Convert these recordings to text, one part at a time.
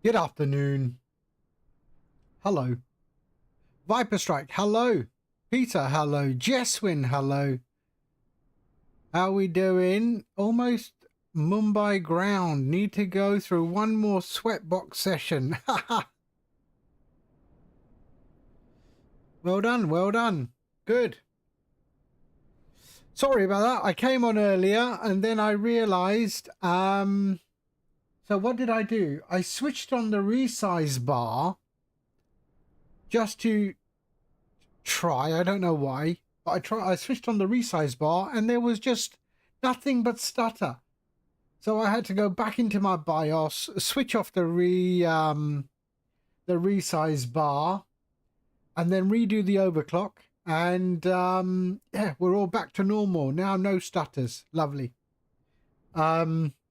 Good afternoon. Hello. Viper Strike, hello. Peter, hello. Jeswin, hello. How we doing? Almost Mumbai ground. Need to go through one more sweatbox session. Well done, well done. Good. Sorry about that. I came on earlier and then I realized, so what did I do? I switched on the resize bar just to try. I don't know why, but I switched on the resize bar and there was just nothing but stutter. So I had to go back into my BIOS, switch off the resize bar, and then redo the overclock. And yeah, we're all back to normal now. No stutters. Lovely.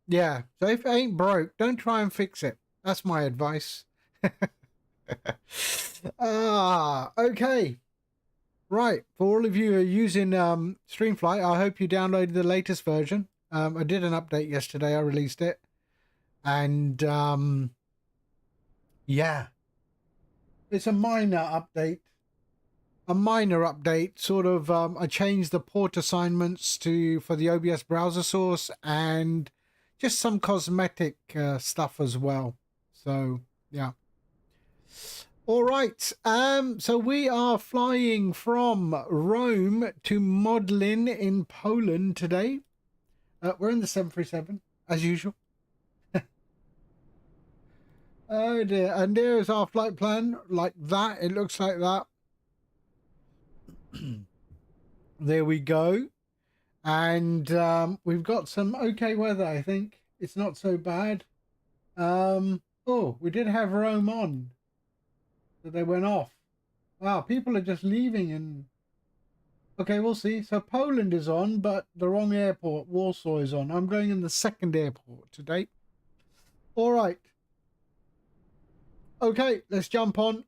Yeah, so if it ain't broke, don't try and fix it. That's my advice. Okay. Right, for all of you who are using StreamFlight, I hope you downloaded the latest version. I did an update yesterday. I released it. And yeah, it's a minor update. Sort of. I changed the port assignments for the OBS browser source and just some cosmetic stuff as well. So yeah. All right. So we are flying from Rome to Modlin in Poland today. We're in the 737 as usual. Oh dear. And there's our flight plan, like that. It looks like that. There we go. And we've got some okay weather, I think. It's not so bad. Oh, we did have Rome on. So they went off. Wow, people are just leaving and... Okay, we'll see. So Poland is on, but the wrong airport. Warsaw is on. I'm going in the second airport today. All right. Okay, let's jump on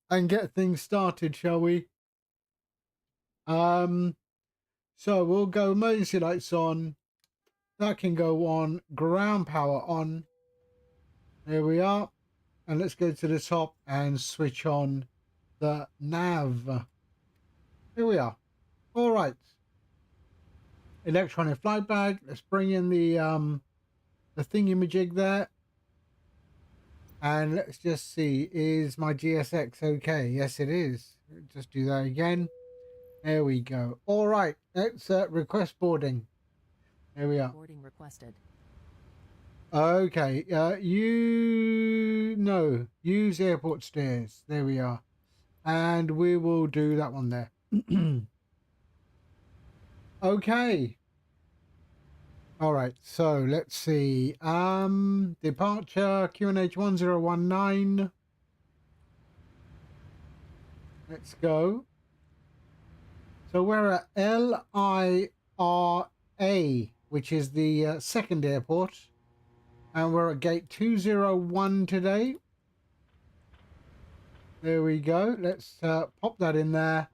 and get things started, shall we? So we'll go emergency lights on. That can go on. Ground power on. There we are. And let's go to the top and switch on the nav. Here we are. All right. Electronic flight bag. Let's bring in the thingy-majig there. And let's just see. Is my GSX okay? Yes, it is. Just do that again. There we go. All right. Let's request boarding. There we are. Boarding requested. Okay. Use airport stairs. There we are. And we will do that one there. Okay. All right. So let's see. Departure QNH 1019. Let's go. So we're at LIRA, which is the second airport. And we're at gate 201 today. There we go. Let's pop that in there.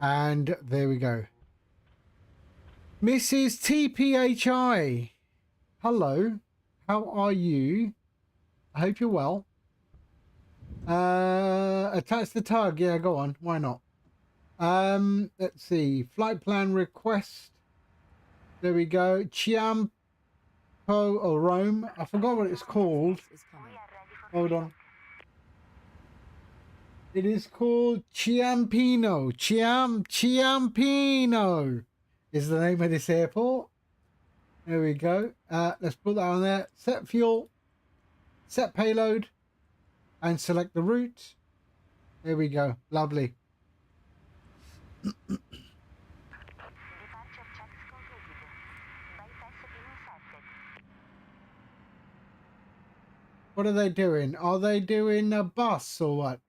And there we go. Mrs. TPHI. Hello. How are you? I hope you're well. Attach the tug. Yeah, go on. Why not? Let's see. Flight plan request. There we go. Chiampo or Rome. I forgot what it's called. Hold on. It is called Ciampino. Ciampino is the name of this airport. There we go. Let's put that on there. Set fuel. Set payload. And select the route. There we go. Lovely. What are they doing? Are they doing a bus or what?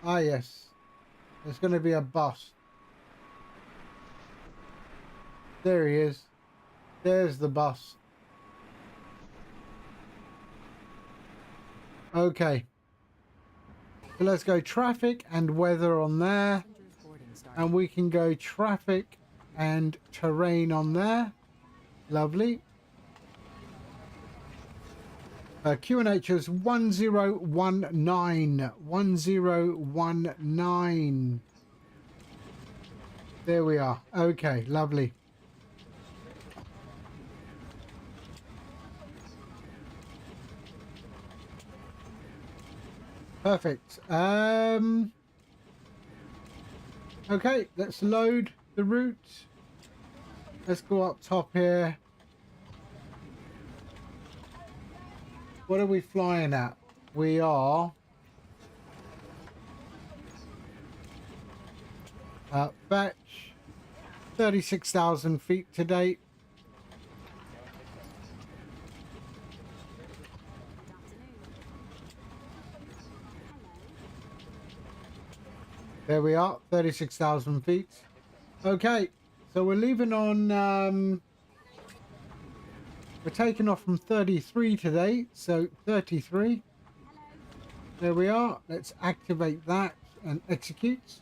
Ah, yes. There's going to be a bus. There he is. There's the bus. Okay. So let's go traffic and weather on there. And we can go traffic and terrain on there. Lovely. QNH is 1019. 1019. There we are. Okay, lovely. Perfect. Okay, let's load the route. Let's go up top here. What are we flying at? We are fetch 36,000 feet to date. There we are, 36,000 feet. Okay, so we're leaving on, we're taking off from 33 today, so 33. There we are. Let's activate that and execute.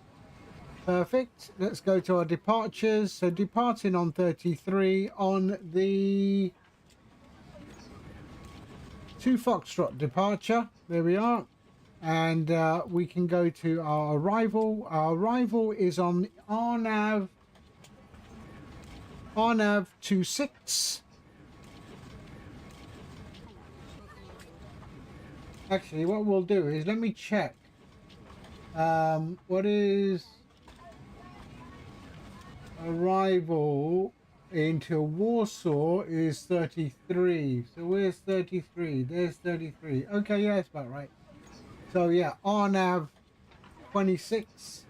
Perfect. Let's go to our departures. So departing on 33 on the 2 Foxtrot departure. There we are. And we can go to our arrival. Our arrival is on RNAV 26. Actually, what we'll do is let me check. What is arrival into Warsaw is 33. So where's 33? There's 33. Okay, yeah, that's about right. So yeah, RNAV 26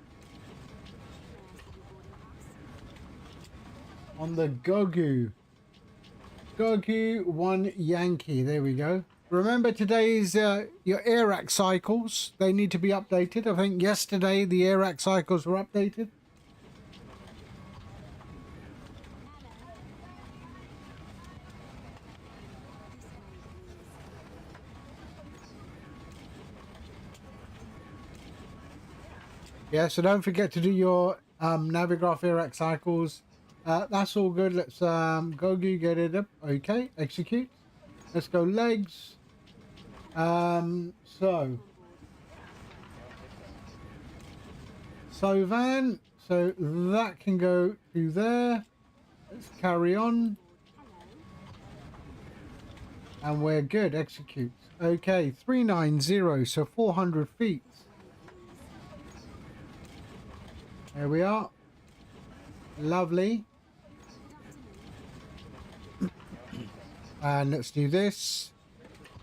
on the Gogu 1 Yankee. There we go. Remember today's your AIRAC cycles, they need to be updated. I think yesterday the AIRAC cycles were updated. Yeah, so don't forget to do your Navigraph AIRAC cycles. That's all good. Let's go get it up. Okay, execute. Let's go legs. So van, so that can go to there. Let's carry on. And we're good. Execute. Okay, 390, so 400 feet. There we are. Lovely. And let's do this.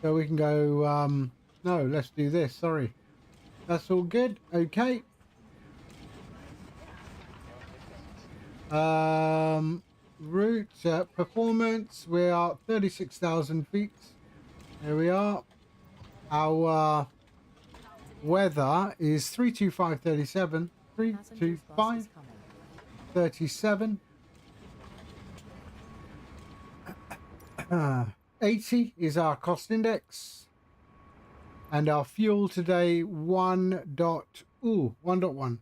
So we can go, no, let's do this. Sorry. That's all good. Okay. Route performance. We are 36,000 feet. There we are. Our weather is 325.37. 325.37. 80 is our cost index, and our fuel today 1.1.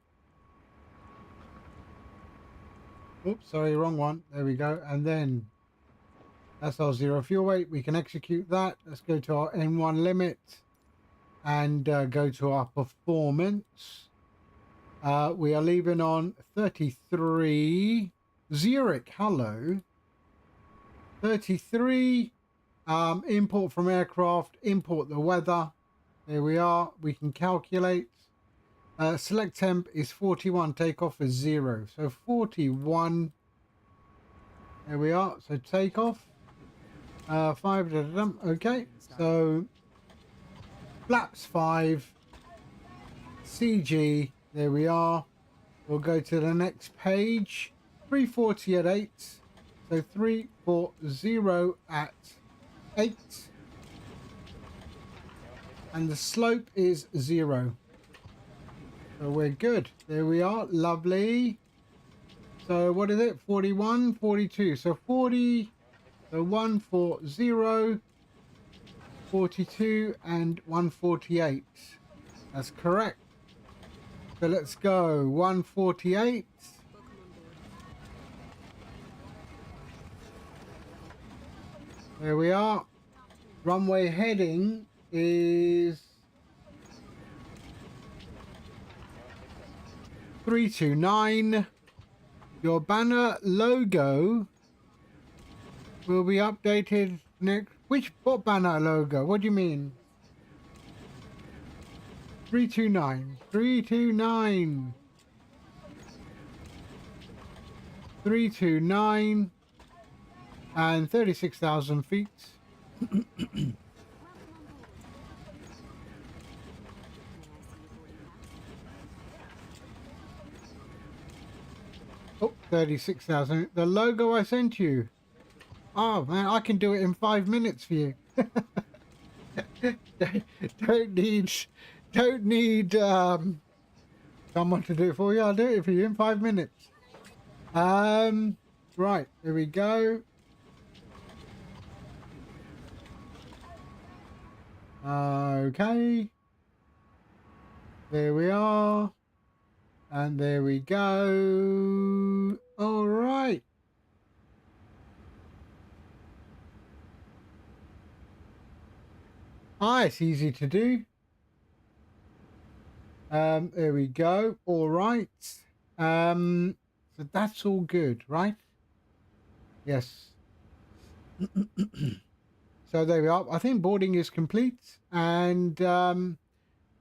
Oops, sorry, wrong one. There we go. And then that's our zero fuel weight. We can execute that. Let's go to our N1 limit and go to our performance. We are leaving on 33. Zurich, hello. 33. Import from aircraft, import the weather. There we are. We can calculate. Select temp is 41, takeoff is 0. So 41. There we are. So takeoff. 5. Okay. So flaps 5. CG. There we are. We'll go to the next page. 340 at 8. So 340 at 8. And the slope is 0. So we're good. There we are. Lovely. So what is it? 41, 42. So 40. So 140, 42, and 148. That's correct. So let's go. 148. There we are. Runway heading is 329. Your banner logo will be updated next. What banner logo? What do you mean? 329. 329. 329 and 36,000 feet. Oh, 36,000. The logo I sent you. Oh man, I can do it in 5 minutes for you. don't need someone to do it for you. I'll do it for you in 5 minutes. Right, here we go. Okay. There we are. And there we go. All right. Ah, it's easy to do. There we go. All right. So that's all good, right? Yes. So there we are. I think boarding is complete. And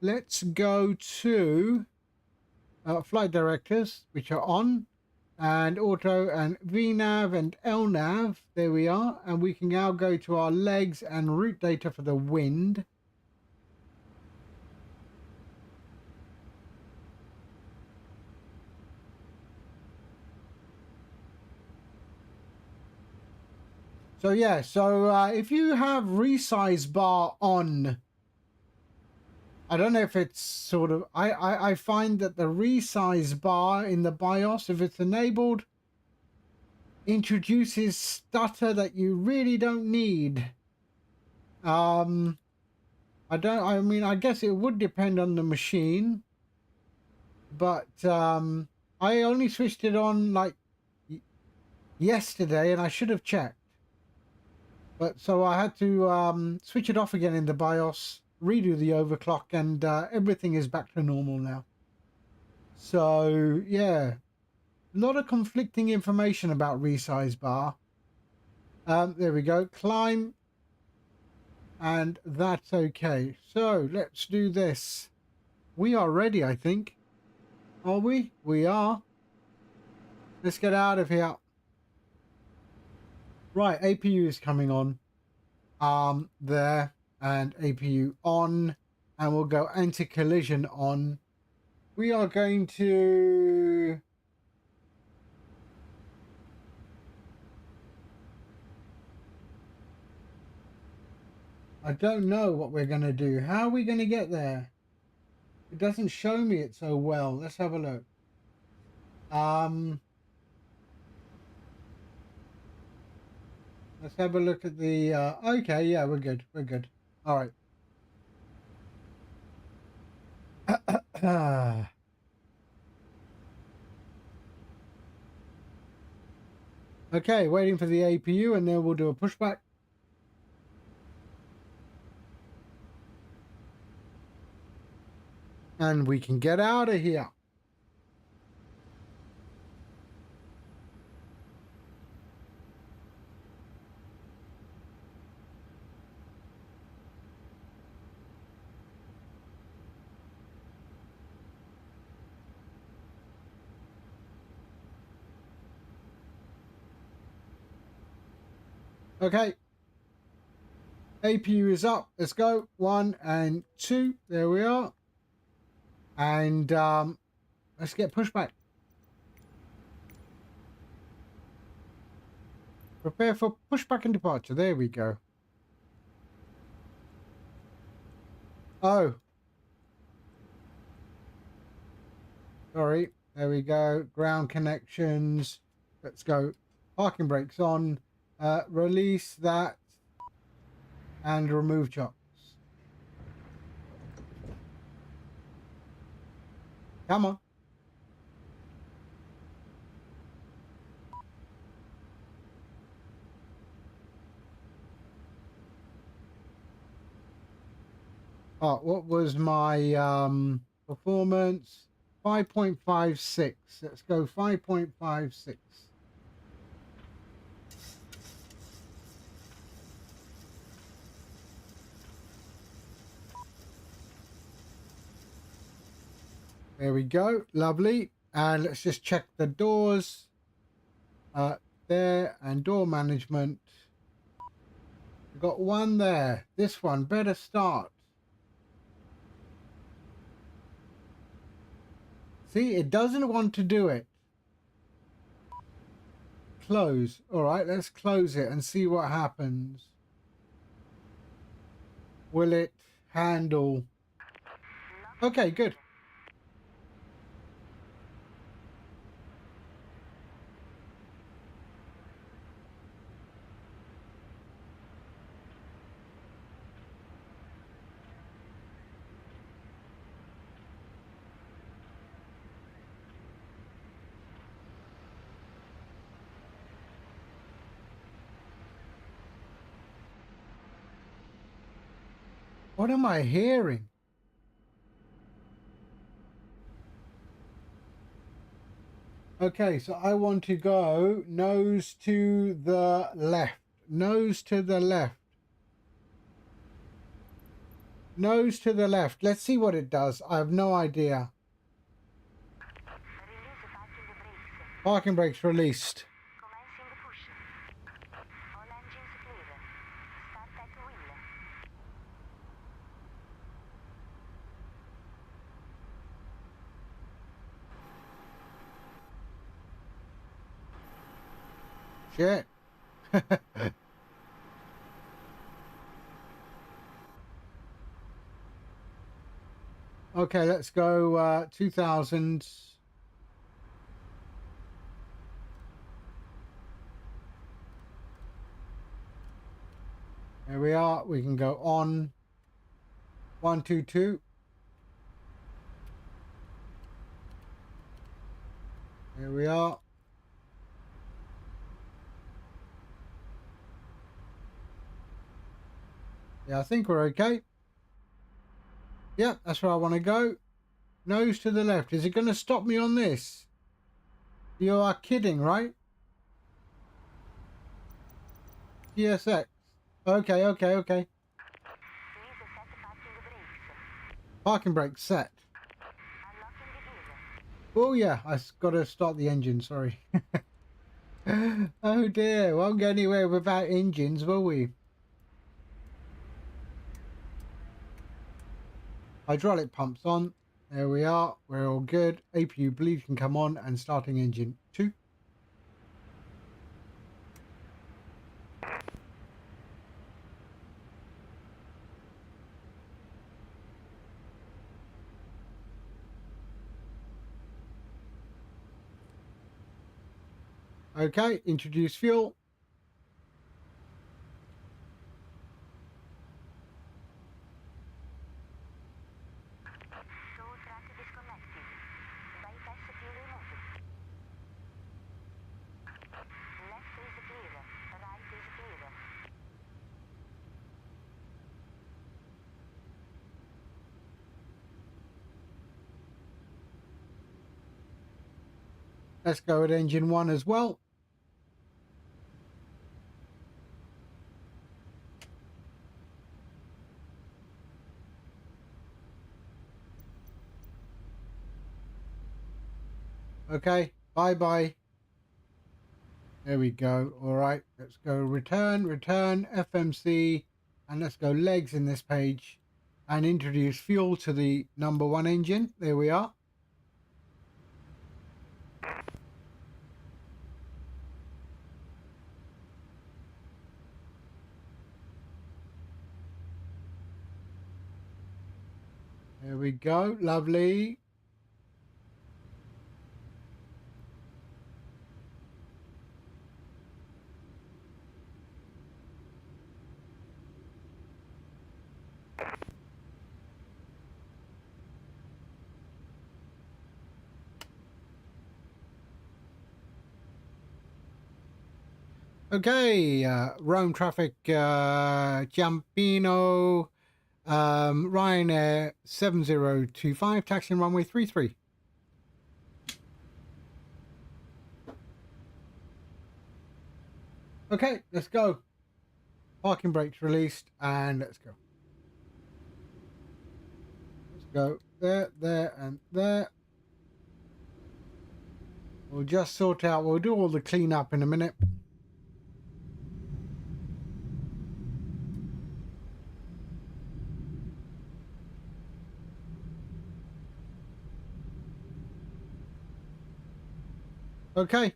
let's go to flight directors, which are on, and auto and VNAV and LNAV. There we are. And we can now go to our legs and route data for the wind. So yeah, so if you have resize bar on, I don't know if it's sort of, I find that the resize bar in the BIOS, if it's enabled, introduces stutter that you really don't need. I mean, I guess it would depend on the machine, but I only switched it on like yesterday and I should have checked. But so I had to switch it off again in the BIOS, redo the overclock, and everything is back to normal now. So yeah, a lot of conflicting information about resize bar. There we go, climb, and that's okay. So let's do this. We are ready, I think. Are we? We are. Let's get out of here. Right, APU is coming on. There, and APU on, and we'll go anti-collision on. We are going to I don't know what we're going to do. How are we going to get there? It doesn't show me it so well. Let's have a look. Let's have a look at the okay, yeah, we're good. We're good. All right. Okay, waiting for the APU, and then we'll do a pushback. And we can get out of here. Okay. APU is up. Let's go. 1 and 2. There we are. And let's get pushback. Prepare for pushback and departure. There we go. Oh. Sorry. There we go. Ground connections. Let's go. Parking brakes on. Release that. And remove chocks. Come on. Oh, what was my performance? 5.56. Let's go 5.56. There we go. Lovely. And let's just check the doors. There, and door management. We've got one there. This one better start. See, it doesn't want to do it. Close. All right, let's close it and see what happens. Will it handle? Okay, good. What am I hearing? Okay, so I want to go nose to the left. Nose to the left. Nose to the left. Let's see what it does. I have no idea. Parking brakes released. Shit. Okay, let's go 2000. There we are. We can go on. 122. Here we are. Yeah, I think we're okay. Yeah, that's where I want to go. Nose to the left. Is it going to stop me on this? You are kidding, right? TSX. Okay, okay, okay. Parking brake set. Oh yeah, I got to start the engine, sorry. Oh dear, won't get anywhere without engines, will we? Hydraulic pumps on. There we are. We're all good. APU bleed can come on and starting engine 2. Okay, introduce fuel. Let's go at engine 1 as well. Okay, bye-bye. There we go. All right, let's go return, FMC, and let's go legs in this page and introduce fuel to the number 1 engine. There we are. There we go. Lovely. Okay, Rome traffic, Giampino, Ryanair 7025, taxiing runway 33. Okay, let's go. Parking brakes released, and let's go. Let's go there, there, and there. We'll just sort out, we'll do all the cleanup in a minute. Okay,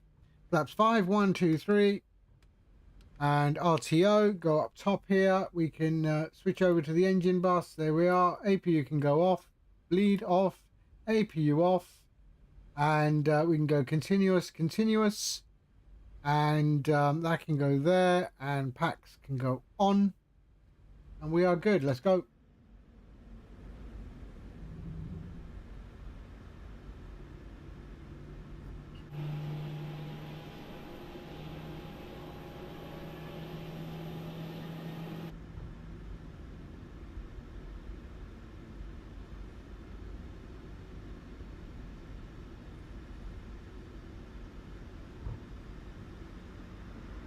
flaps 5, 1, 2, 3, and RTO, go up top here. We can switch over to the engine bus. There we are. APU can go off, bleed off, APU off, and we can go continuous, continuous, and that can go there, and packs can go on, and we are good. Let's go.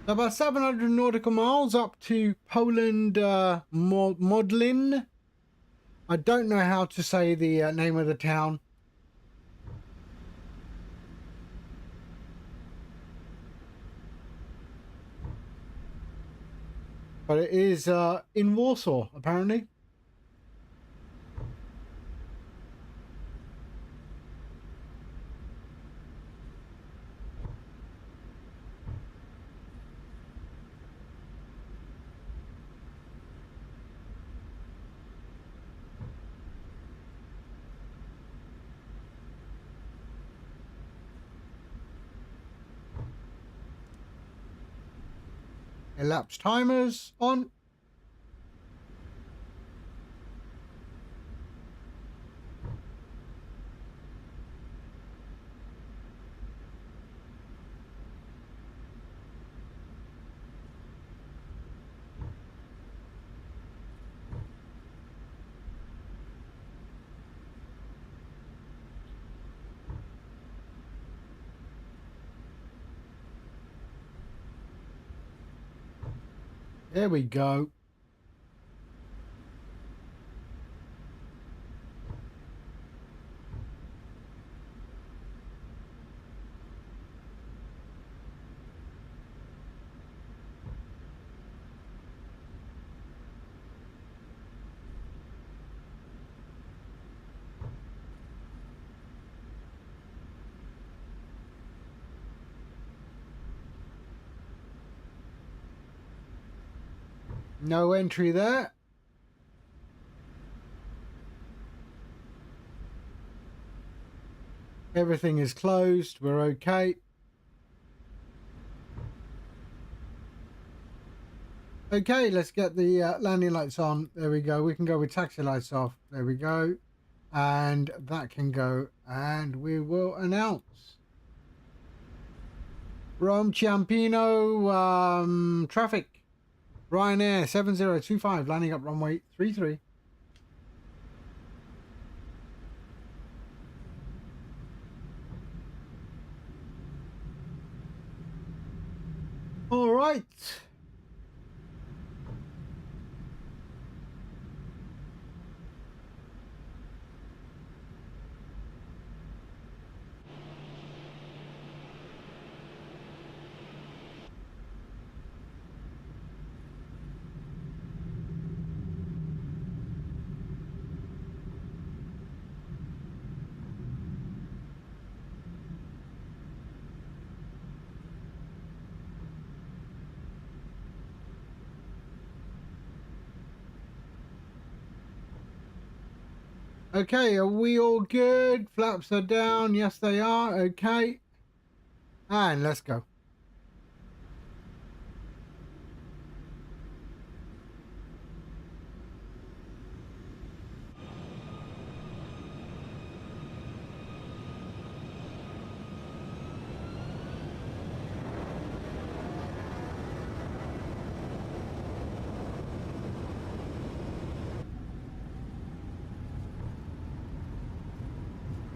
About 700 nautical miles up to Poland, Modlin. I don't know how to say the name of the town. But it is in Warsaw, apparently. Elapsed timers on. There we go. No entry there. Everything is closed. We're okay. Okay, let's get the landing lights on. There we go. We can go with taxi lights off. There we go. And that can go. And we will announce. Rome Ciampino traffic. Ryanair 7025 landing up runway 33. All right. Okay, are we all good? Flaps are down. Yes, they are. Okay. And let's go.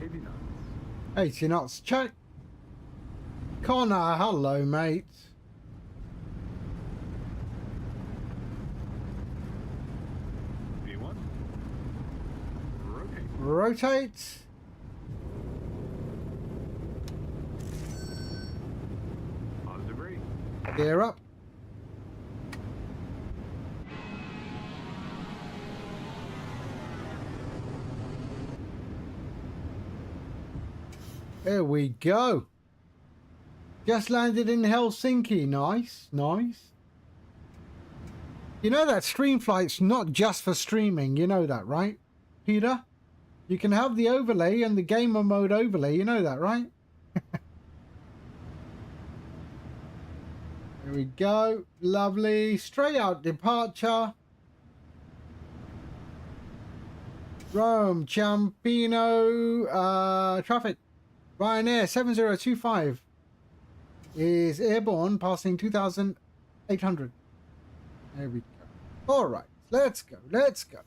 80 knots. 80 knots, check. Connor, hello, mate. V1. Rotate. Rotate. Positive rate. Gear up. There we go. Just landed in Helsinki. Nice, nice. You know that StreamFlight's not just for streaming. You know that, right, Peter? You can have the overlay and the gamer mode overlay. You know that, right? There we go. Lovely. Straight out departure. Rome, Ciampino, traffic. Ryanair 7.0.2.5 is airborne, passing 2,800. There we go. All right, let's go. Let's go.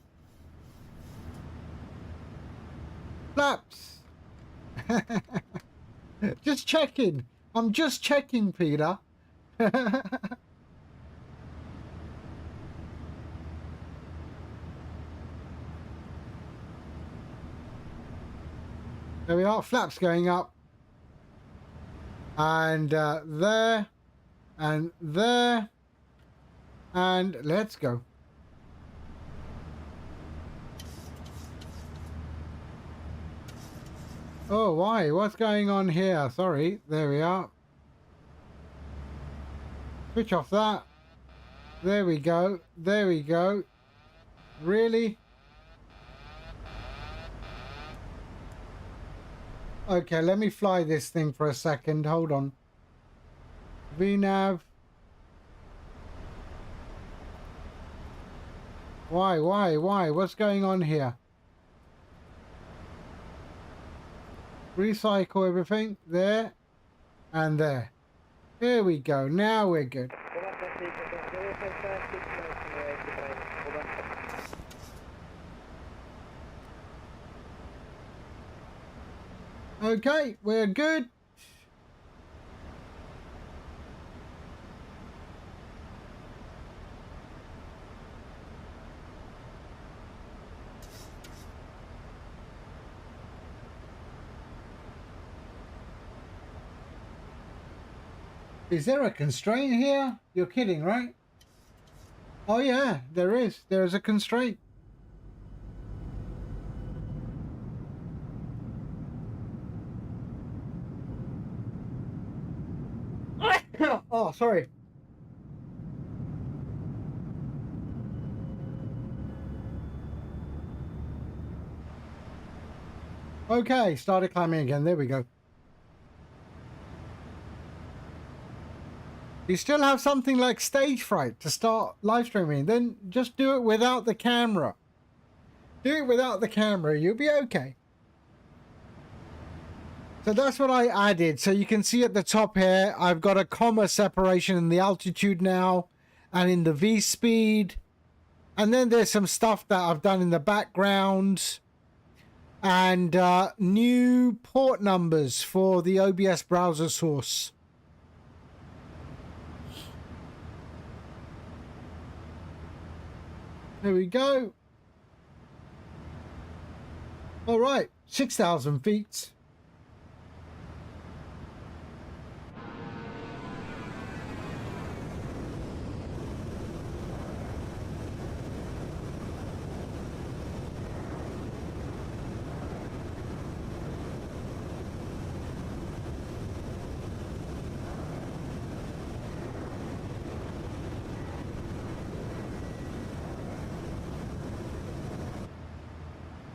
Flaps. Just checking. I'm just checking, Peter. There we are, flaps going up. And there. And there. And let's go. Oh, why? What's going on here? Sorry. There we are. Switch off that. There we go. There we go. Really? Okay, let me fly this thing for a second. Hold on. VNav. Why? What's going on here? Recycle everything. There. And there. Here we go. Now we're good. Okay, we're good. Is there a constraint here? You're kidding, right? Oh yeah, there is. There's a constraint. Oh, sorry. Okay, started climbing again. There we go. You still have something like stage fright to start live streaming. Then just do it without the camera. Do it without the camera. You'll be okay. So that's what I added. So you can see at the top here, I've got a comma separation in the altitude now and in the V speed. And then there's some stuff that I've done in the background. And new port numbers for the OBS browser source. There we go. All right, 6,000 feet.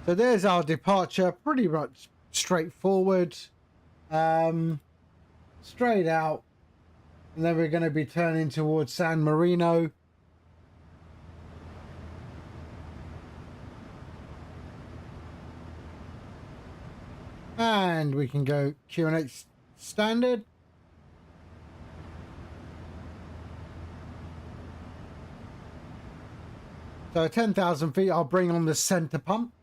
So there's our departure, pretty much straightforward, straight out, and then we're going to be turning towards San Marino. And we can go Q&H standard. So 10,000 feet, I'll bring on the center pump.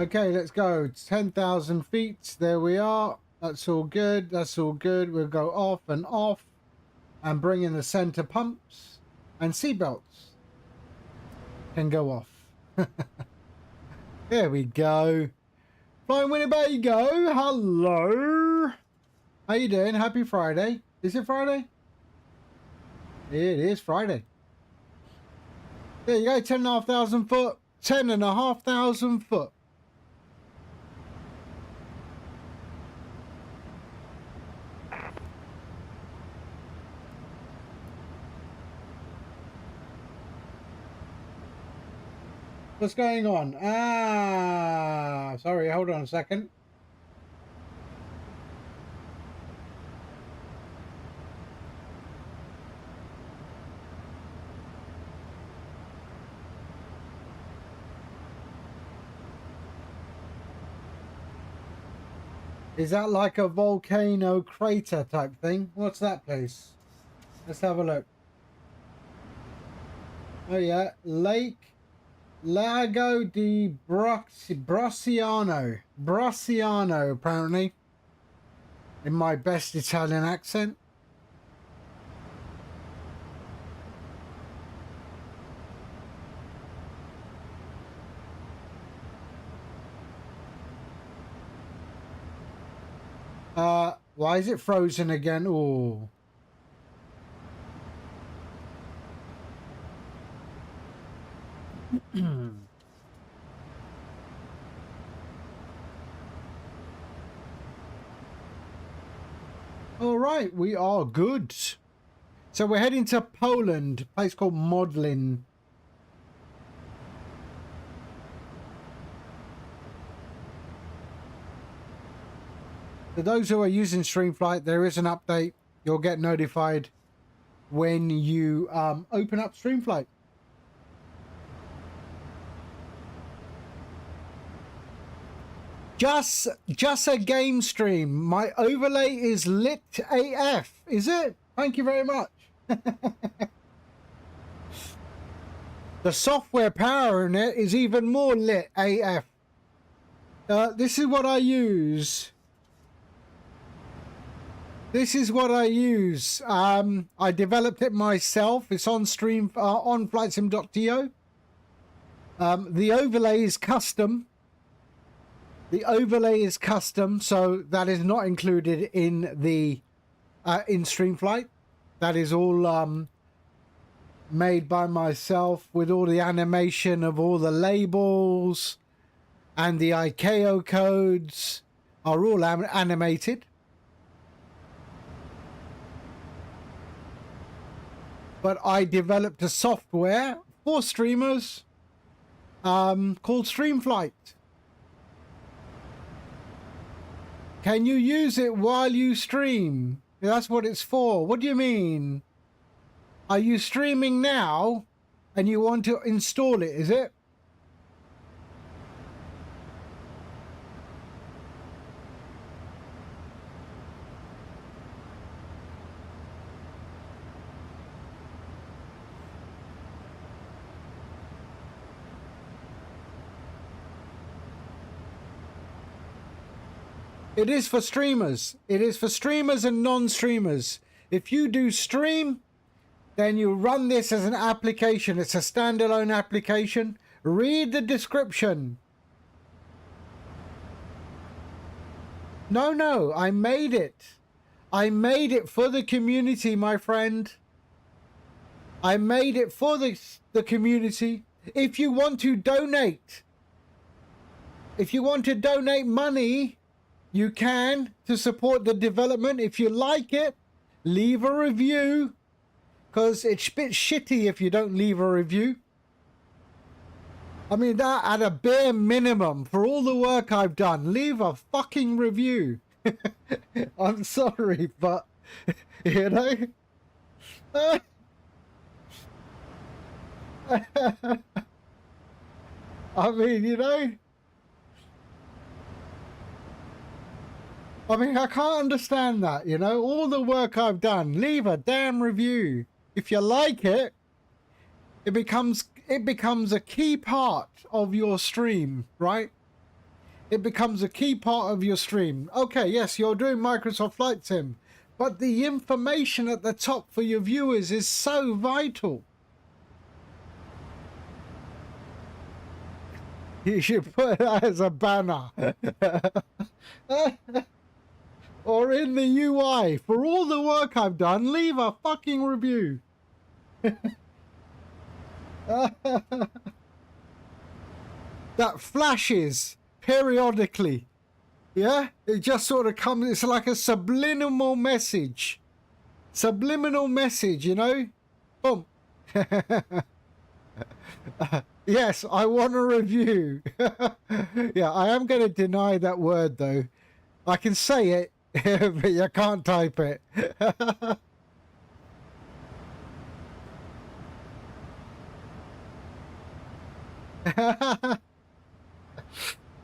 Okay, let's go. It's 10,000 feet. There we are. That's all good. That's all good. We'll go off and bring in the center pumps and seatbelts can go off. There we go. Flying Winnebago. Hello. How you doing? Happy Friday. Is it Friday? It is Friday. There you go. 10,500 foot. 10,500 foot. What's going on? Ah, sorry, hold on a second. Is that like a volcano crater type thing? What's that place? Let's have a look. Oh yeah, Lake Lago di Bracciano. Bracciano, apparently. In my best Italian accent. Why is it frozen again? Oh. All right, we are good. So we're heading to Poland, a place called Modlin. For those who are using StreamFlight, there is an update. You'll get notified when you open up StreamFlight. Just a game stream. My overlay is lit AF. Is it? Thank you very much. The software powering it is even more lit AF. This is what I use. This is what I use. I developed it myself. It's on stream on flightsim.to. The overlay is custom. The overlay is custom, so that is not included in the in StreamFlight. That is all made by myself with all the animation of all the labels and the ICAO codes are all animated. But I developed a software for streamers called StreamFlight. Can you use it while you stream? That's what it's for. What do you mean? Are you streaming now and you want to install it, is it? It is for streamers. It is for streamers and non-streamers. If you do stream, then you run this as an application. It's a standalone application. Read the description. No, I made it. I made it for the community, my friend. I made it for the community. If you want to donate, money, you can to support the development. If you like it, leave a review, because it's a bit shitty if you don't leave a review. I mean, that at a bare minimum, for all the work I've done, leave a fucking review. I'm sorry, but, you know. I mean, you know. I mean, I can't understand that, you know. All the work I've done, leave a damn review. If you like it, it becomes a key part of your stream, right? it becomes a key part of your stream. Okay, yes, you're doing Microsoft Flight Sim, but the information at the top for your viewers is so vital. You should put that as a banner. Or in the UI. For all the work I've done, leave a fucking review. That flashes periodically. Yeah? It just sort of comes, it's like a subliminal message. Subliminal message, you know? Boom. Yes, I want a review. Yeah, I am going to deny that word though. I can say it, but you can't type it.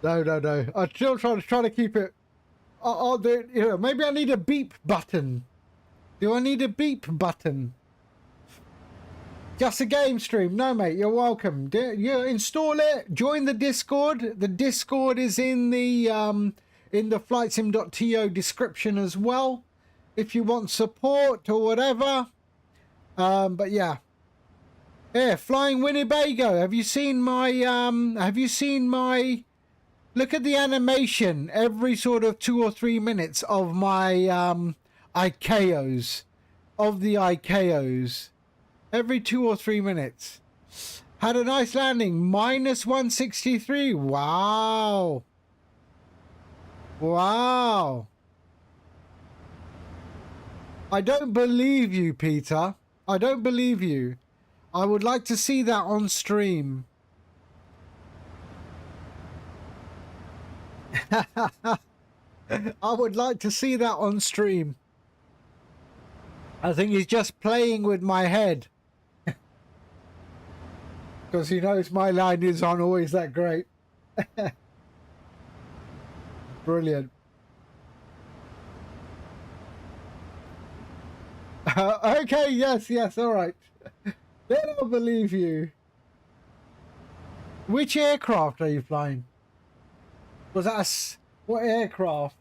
No. I'm still trying to keep it. I'll do it. You know, maybe I need a beep button. Do I need a beep button? Just a game stream. No, mate, you're welcome. You install it. Join the Discord. The Discord is in the flightsim.to description as well, if you want support or whatever. But yeah. Yeah, Flying Winnebago. Have you seen my look at the animation every sort of 2 or 3 minutes of my ICAOs, of the ICAOs. Every 2 or 3 minutes. Had a nice landing. -163. Wow. Wow. I don't believe you, Peter. I don't believe you. I would like to see that on stream. I would like to see that on stream. I think he's just playing with my head. Because he knows my landings aren't always that great. Brilliant. Okay, yes, all right. Then I'll believe you. Which aircraft are you flying? Was that what aircraft?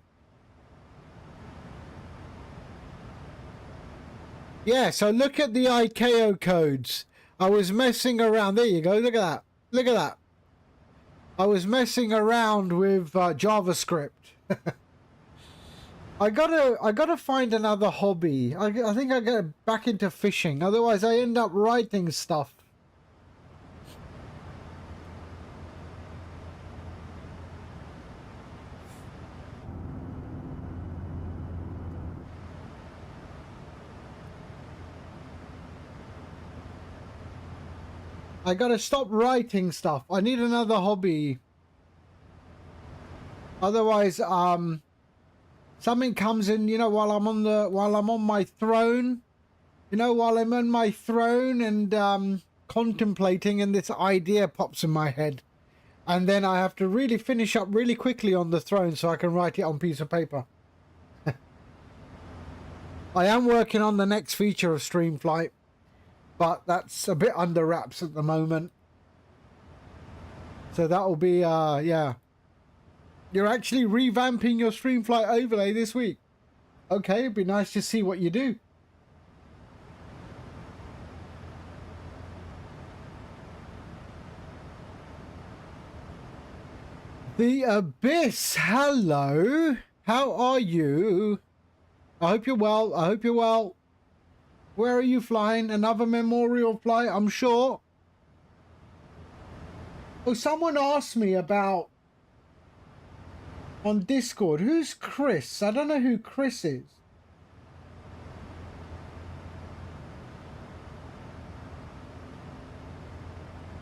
Yeah, so look at the ICAO codes. I was messing around. There you go. Look at that. Look at that. I was messing around with JavaScript. I gotta find another hobby. I think I get back into fishing. Otherwise, I end up writing stuff. I gotta stop writing stuff. I need another hobby. Otherwise, something comes in, you know, while I'm on my throne, you know, while I'm on my throne and contemplating, and this idea pops in my head, and then I have to really finish up really quickly on the throne so I can write it on piece of paper. I am working on the next feature of StreamFlight, but that's a bit under wraps at the moment. So that'll be, yeah. You're actually revamping your StreamFlight overlay this week. Okay, it'd be nice to see what you do. The Abyss, hello. How are you? I hope you're well. I hope you're well. Where are you flying? Another memorial flight, I'm sure. Oh, someone asked me about on Discord. Who's Chris? I don't know who Chris is.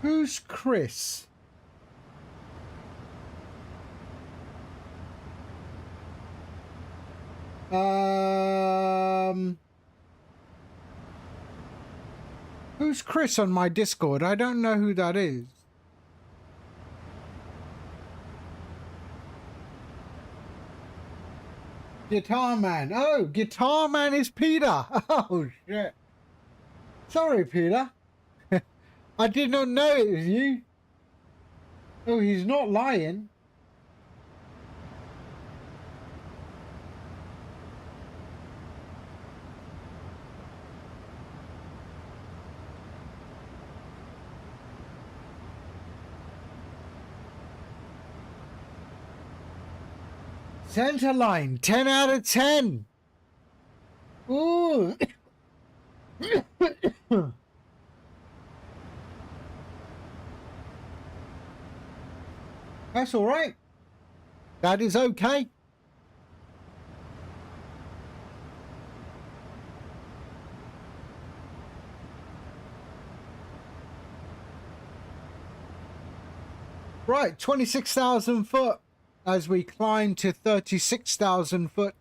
Who's Chris? Who's Chris on my Discord? I don't know who that is. Guitar Man. Oh, Guitar Man is Peter. Oh, shit. Sorry, Peter. I did not know it was you. Oh, he's not lying. Center line, 10 out of 10. Ooh. That's all right. That is okay. Right, 26,000 foot as we climb to 36,000 foot.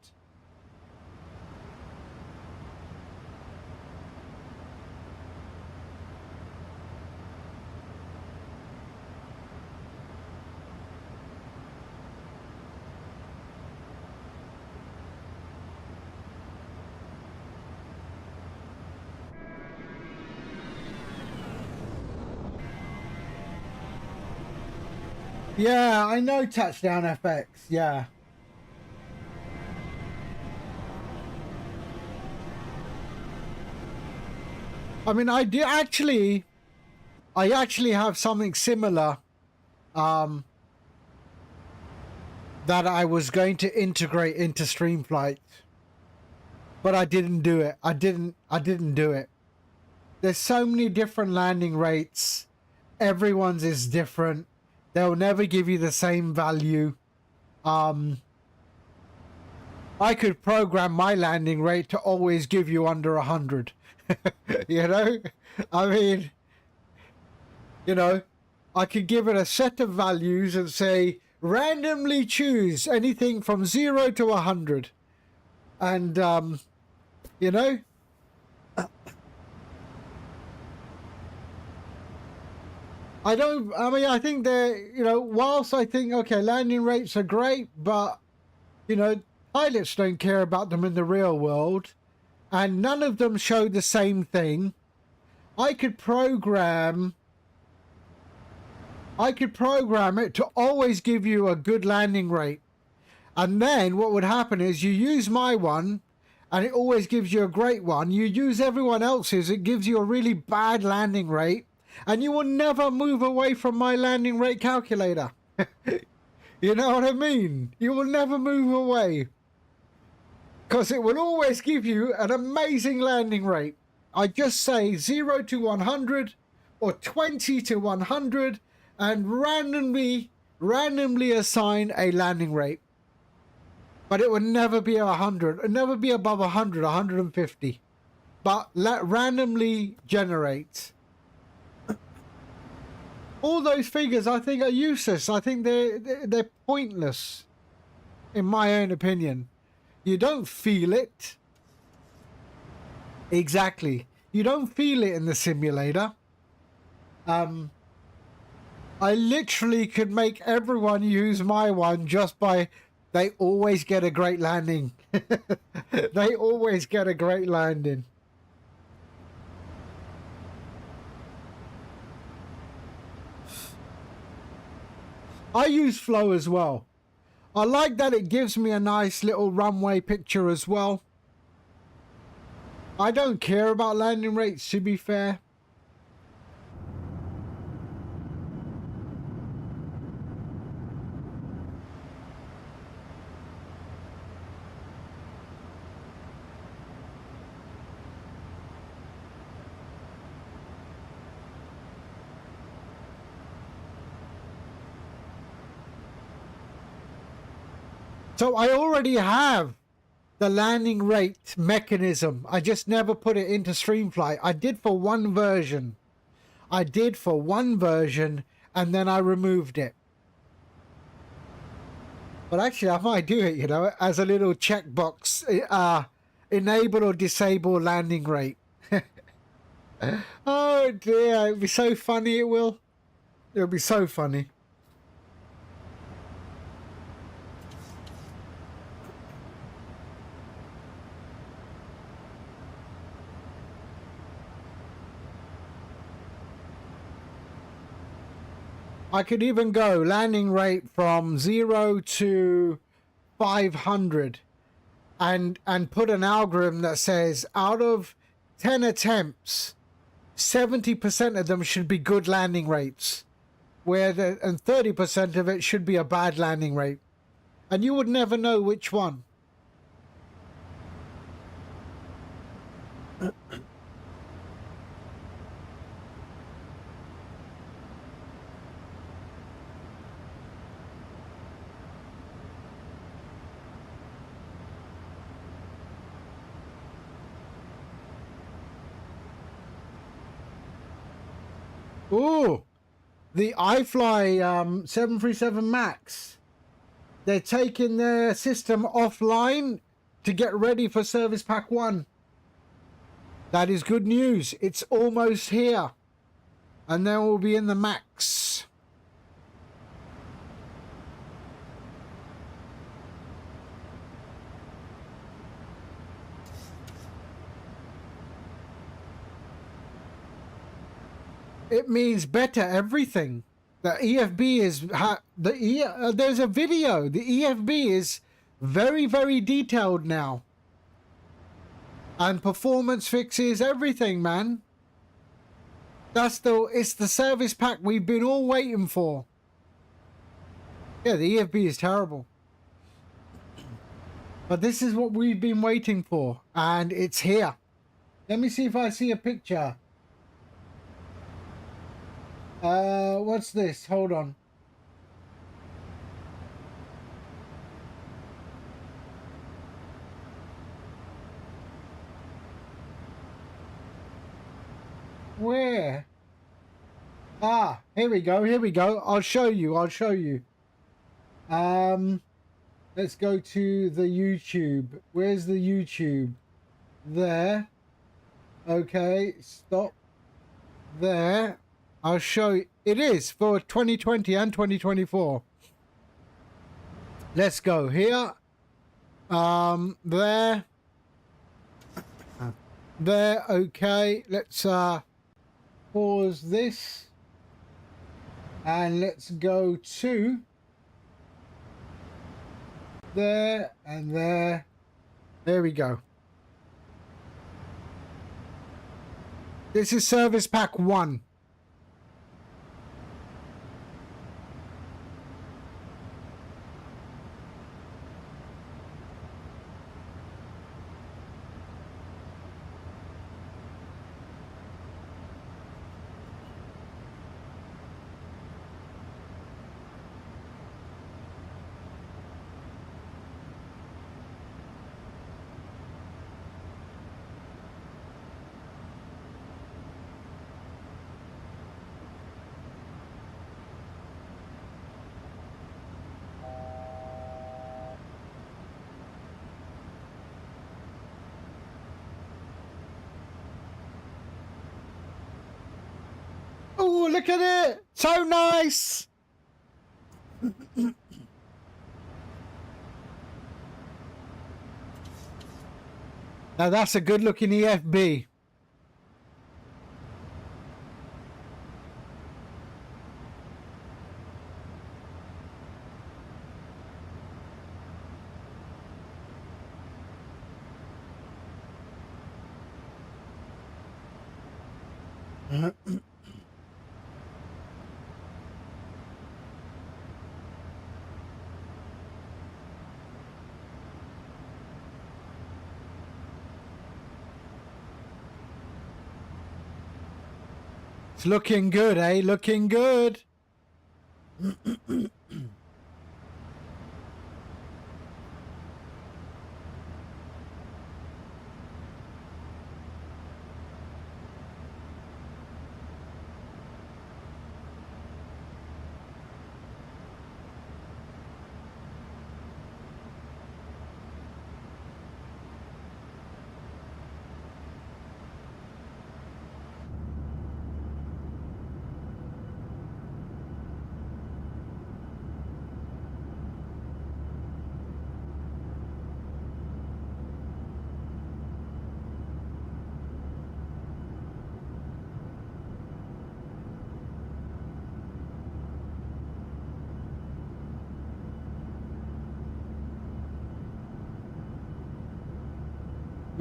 Yeah, I know Touchdown FX. Yeah. I mean, I actually have something similar that I was going to integrate into StreamFlight, but I didn't do it. I didn't do it. There's so many different landing rates. Everyone's is different. They'll never give you the same value. I could program my landing rate to always give you under 100. You know, I mean, you know, I could give it a set of values and say randomly choose anything from 0 to 100, and you know, I think they're, you know, whilst I think, okay, landing rates are great, but, you know, pilots don't care about them in the real world, and none of them show the same thing. I could program it to always give you a good landing rate. And then what would happen is you use my one and it always gives you a great one. You use everyone else's, it gives you a really bad landing rate. And you will never move away from my landing rate calculator. You know what I mean? You will never move away. Because it will always give you an amazing landing rate. I just say 0 to 100 or 20 to 100 and randomly assign a landing rate. But it would never be 100. It would never be above 100, 150. But randomly generate. All those figures, I think, are useless. I think they're pointless, in my own opinion. You don't feel it. Exactly. You don't feel it in the simulator. I literally could make everyone use my one just by... They always get a great landing. They always get a great landing. I use flow as well. I like that it gives me a nice little runway picture as well. I don't care about landing rates, to be fair. So I already have the landing rate mechanism. I just never put it into StreamFlight. I did for one version. And then I removed it. But actually, I might do it, you know, as a little checkbox. Enable or disable landing rate. Oh dear, it'll be so funny, it will. It'll be so funny. I could even go landing rate from 0 to 500 and put an algorithm that says out of 10 attempts, 70% of them should be good landing rates, and 30% of it should be a bad landing rate. and you would never know which one. Ooh, the iFly 737 Max. They're taking their system offline to get ready for Service Pack 1. That is good news. It's almost here. And then we'll be in the Max. It means better everything. The EFB is there's a video. The EFB is very, very detailed now, and performance fixes everything, man. It's the service pack we've been all waiting for. Yeah, the EFB is terrible, but this is what we've been waiting for, and it's here. Let me see if I see a picture. What's this? Hold on. Where? Ah, here we go. Here we go. I'll show you. I'll show you. Let's go to the YouTube. Where's the YouTube? There. Okay, stop. There. I'll show you. It is for 2020 and 2024. Let's go here. There. There. Okay. Let's pause this. And let's go to there and there. There we go. This is Service Pack 1. Oh, look at it! So nice! Now that's a good looking EFB. It's looking good, eh? Looking good.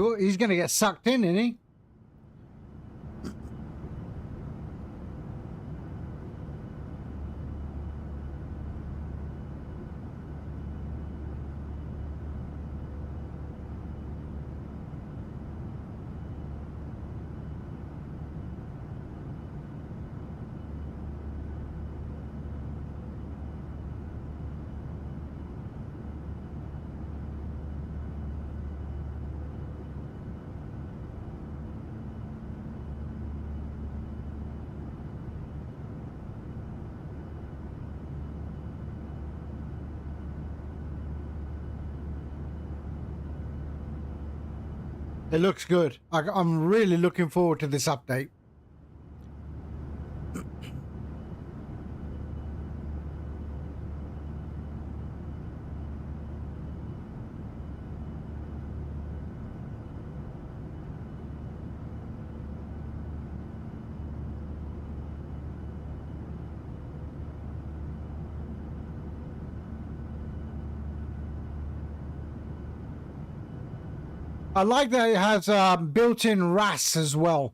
Oh, he's going to get sucked in, isn't he? It looks good. I'm really looking forward to this update. I like that it has built-in RAS as well.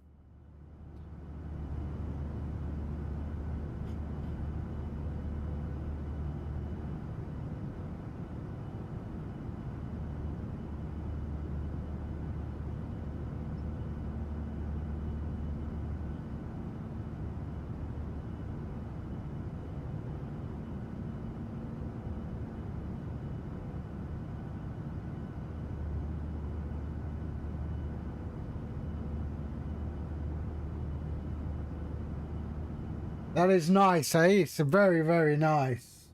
That is nice, eh? It's very, very nice.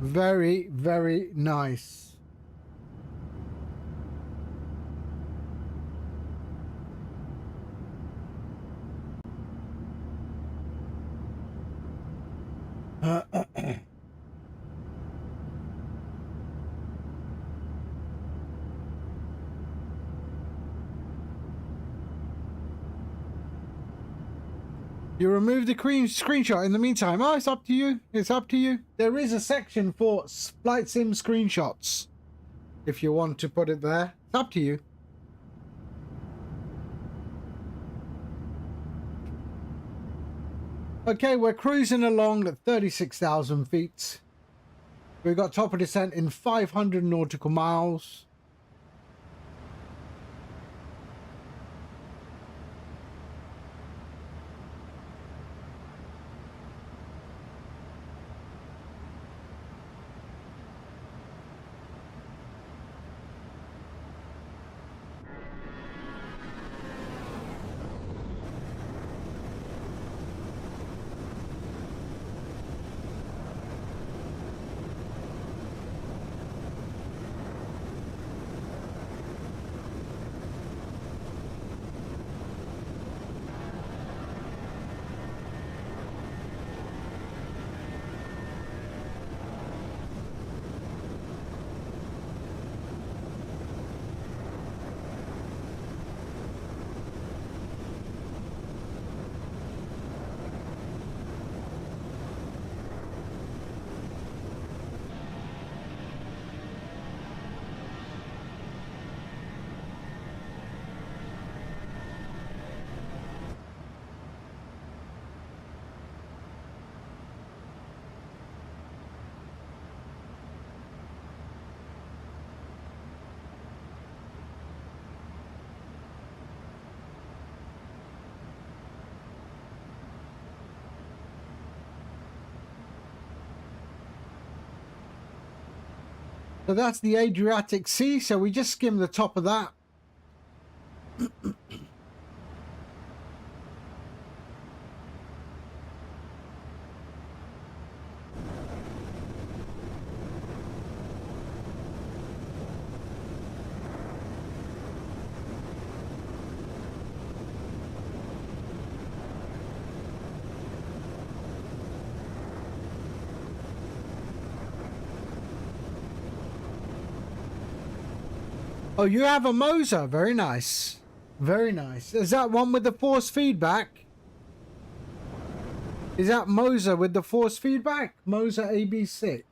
Very, very nice. You remove the screenshot in the meantime. Oh, it's up to you. It's up to you. There is a section for flight sim screenshots. If you want to put it there. It's up to you. Okay, we're cruising along at 36,000 feet. We've got top of descent in 500 nautical miles. So that's the Adriatic Sea. So we just skimmed the top of that. Oh, you have a Moser. Very nice. Very nice. Is that one with the force feedback? Is that Moser with the force feedback? Moser AB6.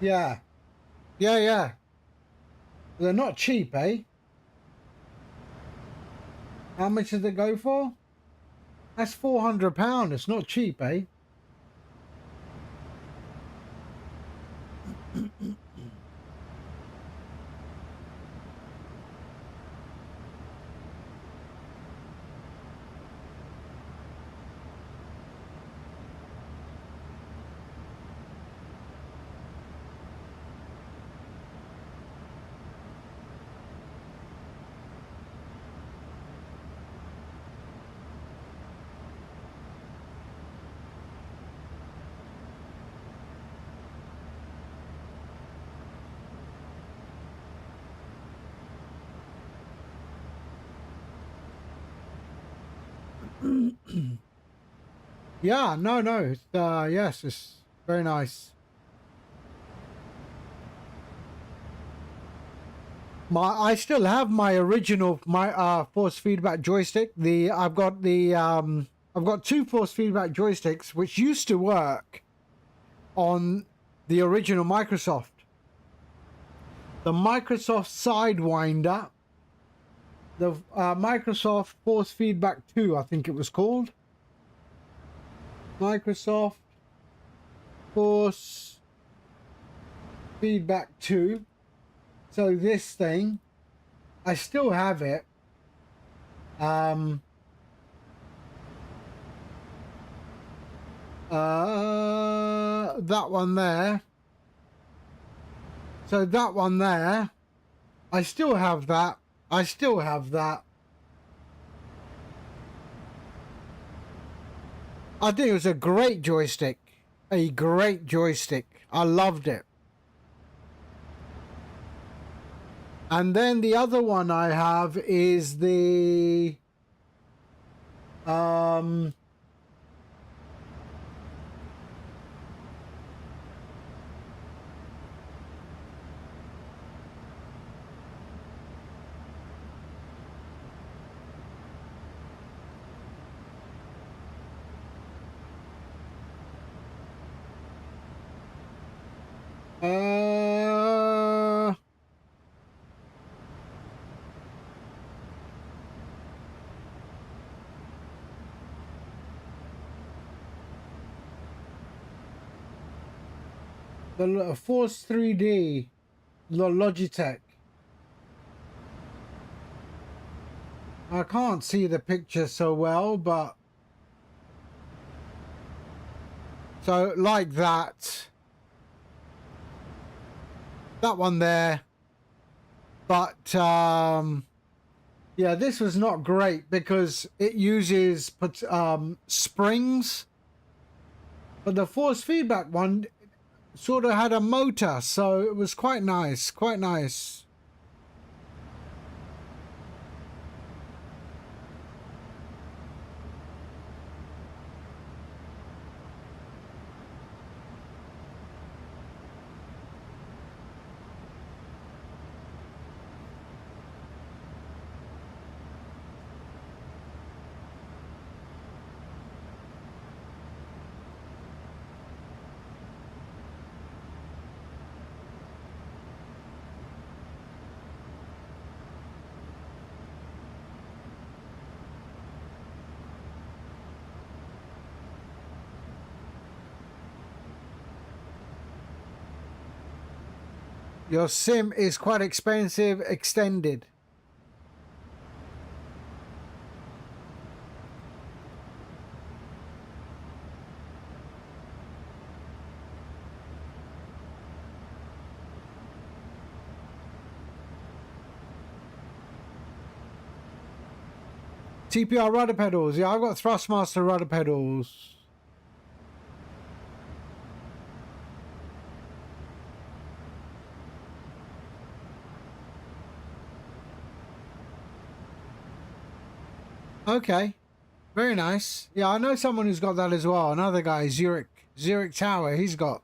Yeah. Yeah, yeah. They're not cheap, eh? How much did they go for? That's £400. It's not cheap, eh? Yeah, no, it's yes, it's very nice. I still have my original force feedback joystick. I've got two force feedback joysticks which used to work on the original Microsoft. The Microsoft Sidewinder, the Microsoft Force Feedback 2, I think it was called. Microsoft Force Feedback 2. So this thing, I still have it. That one there. So that one there, I still have that. I still have that. I think it was a great joystick. A great joystick. I loved it. And then the other one I have is the Force 3D, Logitech. I can't see the picture so well, but so like that. That one there. But yeah, this was not great because it uses springs. But the force feedback one sort of had a motor, so it was quite nice, quite nice. Your sim is quite expensive, extended. TPR rudder pedals. Yeah, I've got Thrustmaster rudder pedals. Okay. Very nice. Yeah, I know someone who's got that as well. Another guy, Zurich Tower. He's got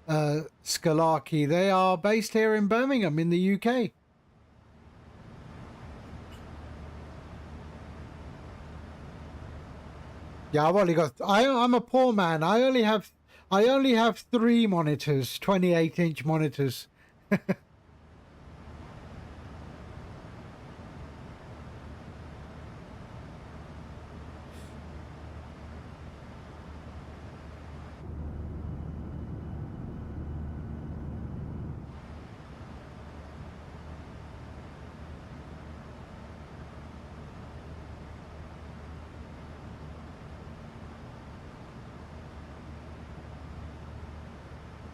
Scalarkey. They are based here in Birmingham in the UK. Yeah, I've only got. I'm a poor man. I only have 3 monitors, 28-inch monitors.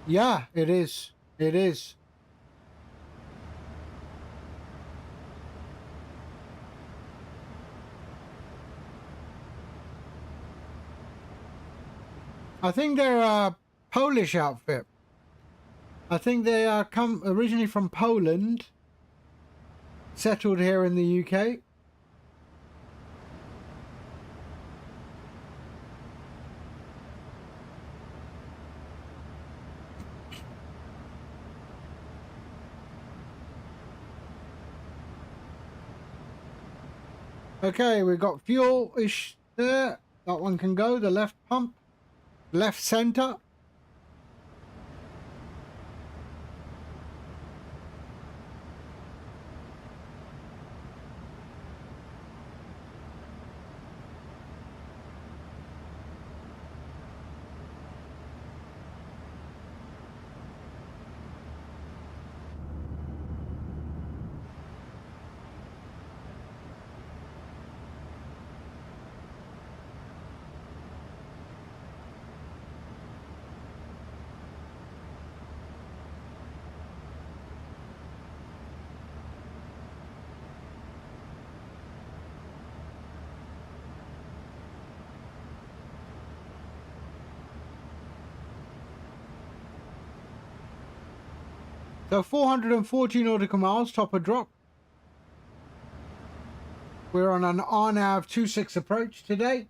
Yeah, it is. It is. I think they're a Polish outfit. I think they are come originally from Poland, settled here in the UK. Okay, we've got fuel-ish there. That one can go. The left pump, left center. So 440 nautical miles, top of drop. We're on an RNAV 26 approach today.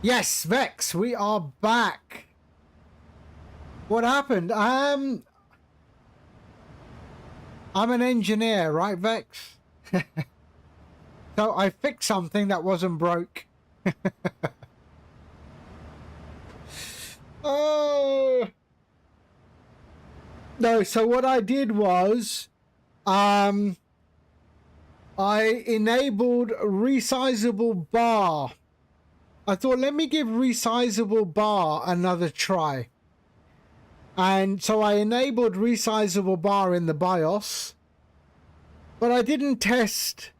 Yes, Vex, we are back. What happened? I'm an engineer, right, Vex? So I fixed something that wasn't broke. Oh no! So what I did was, I enabled resizable bar. I thought, let me give resizable bar another try. And so I enabled resizable bar in the BIOS, but I didn't test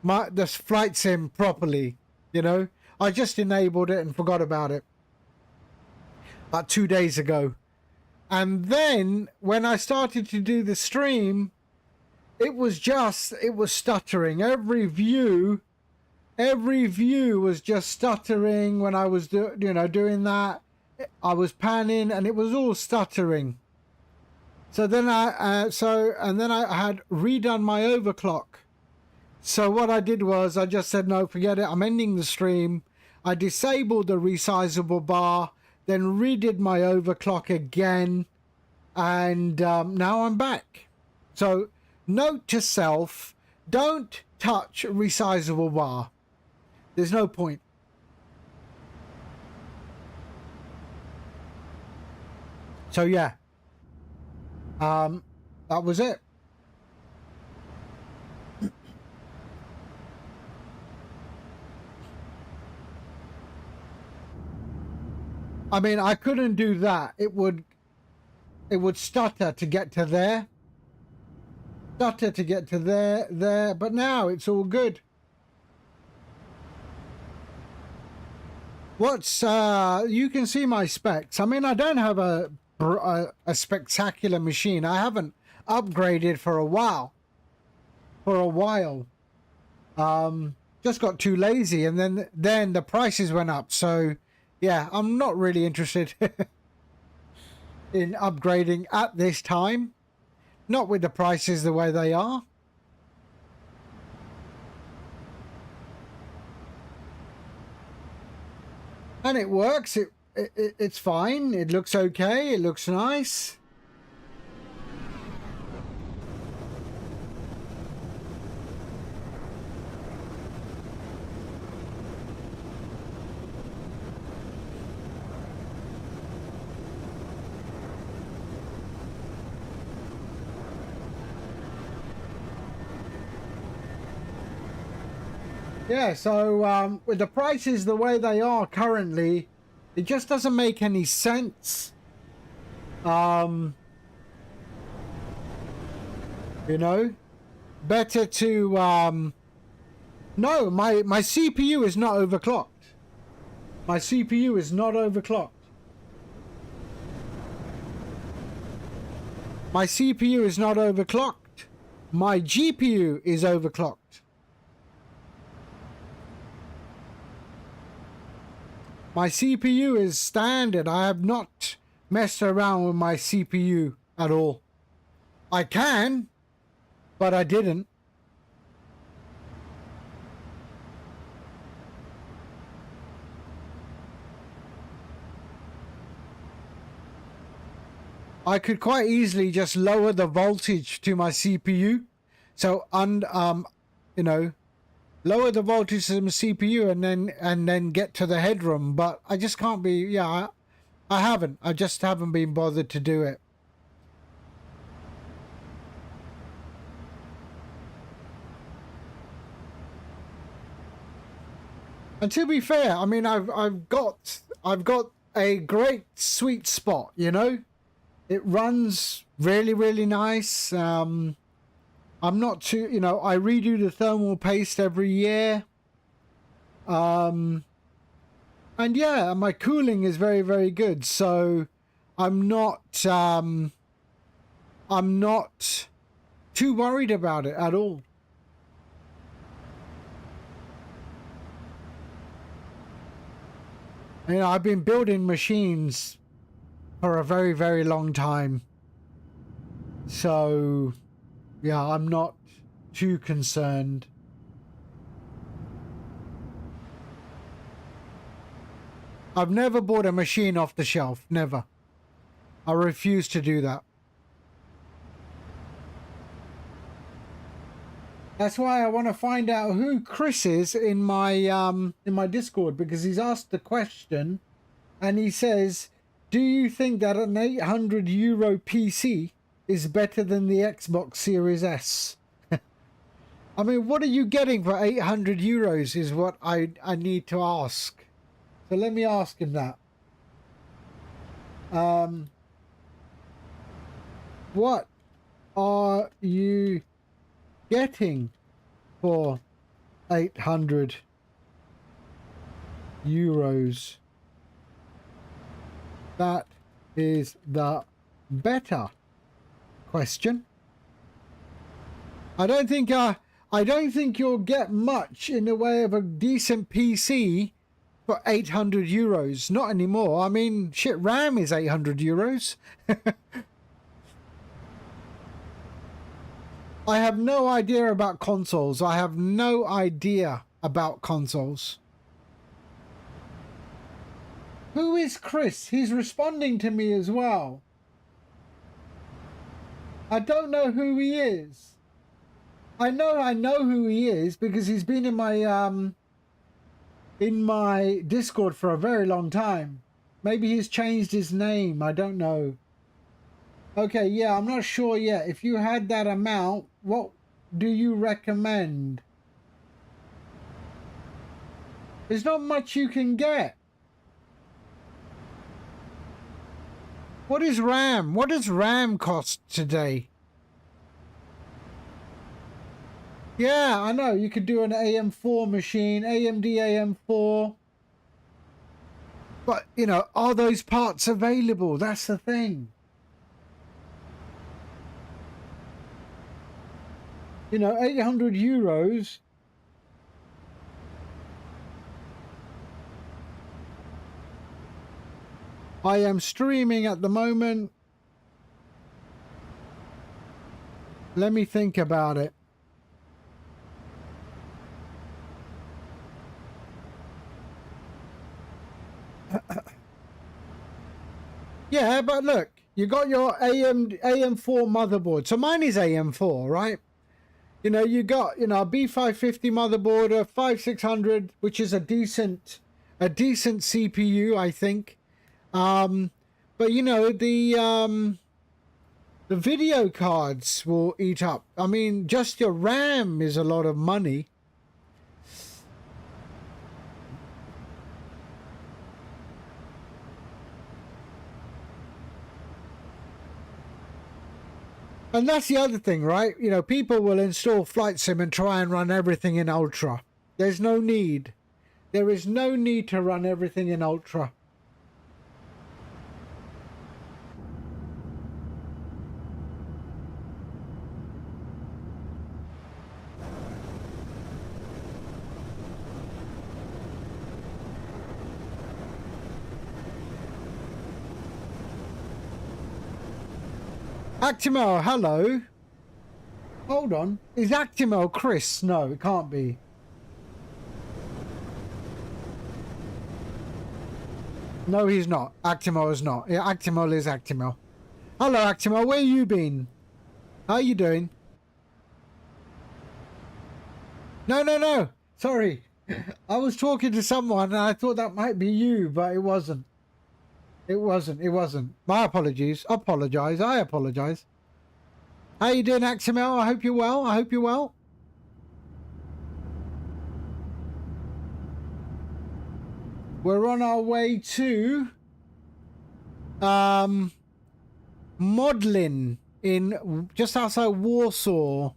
the flight sim properly. You know, I just enabled it and forgot about it about 2 days ago. And then when I started to do the stream, it was stuttering. Every view was just stuttering when I was doing that. I was panning and it was all stuttering. So then I had redone my overclock. So what I did was I just said, no, forget it. I'm ending the stream. I disabled the resizable bar, then redid my overclock again. And now I'm back. So note to self, don't touch resizable bar. There's no point. So yeah, that was it. I mean, I couldn't do that. It would stutter to get to there. Stutter to get to there. But now it's all good. What's you can see my specs. I mean, I don't have a spectacular machine. I haven't upgraded for a while. Just got too lazy, and then the prices went up. So yeah, I'm not really interested in upgrading at this time. Not with the prices the way they are. And it works. It's fine. It looks okay. It looks nice. Yeah, so with the prices the way they are currently, it just doesn't make any sense. You know, better to no, my CPU is not overclocked. My CPU is not overclocked. My CPU is not overclocked. My GPU is overclocked. My CPU is standard. I have not messed around with my CPU at all. I can, but I didn't. I could quite easily just lower the voltage to my CPU. So, you know, lower the voltage to the CPU and then get to the headroom. But I just can't be. Yeah, I haven't. I just haven't been bothered to do it. And to be fair, I mean, I've got a great sweet spot. You know, it runs really, really nice. I'm not too, you know, I redo the thermal paste every year. And yeah, my cooling is very, very good. So I'm not too worried about it at all. You know, I've been building machines for a very, very long time. So yeah, I'm not too concerned. I've never bought a machine off the shelf. Never. I refuse to do that. That's why I want to find out who Chris is in my Discord, because he's asked the question and he says, do you think that an €800 PC is better than the Xbox Series S? I mean, what are you getting for €800 is what I need to ask. So let me ask him that. What are you getting for €800? That is the better question. I don't think you'll get much in the way of a decent PC for €800. Not anymore. I mean, shit, RAM is €800. I have no idea about consoles. I have no idea about consoles. Who is Chris? He's responding to me as well. I don't know who he is. I know who he is because he's been in my Discord for a very long time. Maybe he's changed his name. I don't know. Okay, yeah, I'm not sure yet. If you had that amount, what do you recommend? There's not much you can get. What is RAM? What does RAM cost today? Yeah, I know. You could do an AM4 machine, AMD AM4. But, you know, are those parts available? That's the thing. You know, €800. I am streaming at the moment. Let me think about it. Yeah, but look, you got your AM4 motherboard. So mine is AM4, right? You know, you got, you know, a B550 motherboard, a 5600, which is a decent CPU, I think. But you know, the video cards will eat up. I mean, just your RAM is a lot of money. And that's the other thing, right? You know, people will install Flight Sim and try and run everything in Ultra. There's no need. There is no need to run everything in Ultra. Actimel, hello. Hold on. Is Actimel Chris? No, it can't be. No, he's not. Actimel is not. Yeah, Actimel is Actimel. Hello, Actima. Where you been? How you doing? No, no, no. Sorry. I was talking to someone and I thought that might be you, but it wasn't. It wasn't. It wasn't. My apologies. Apologize. I apologize. How you doing, Aximel? I hope you're well. I hope you're well. We're on our way to Modlin in just outside Warsaw.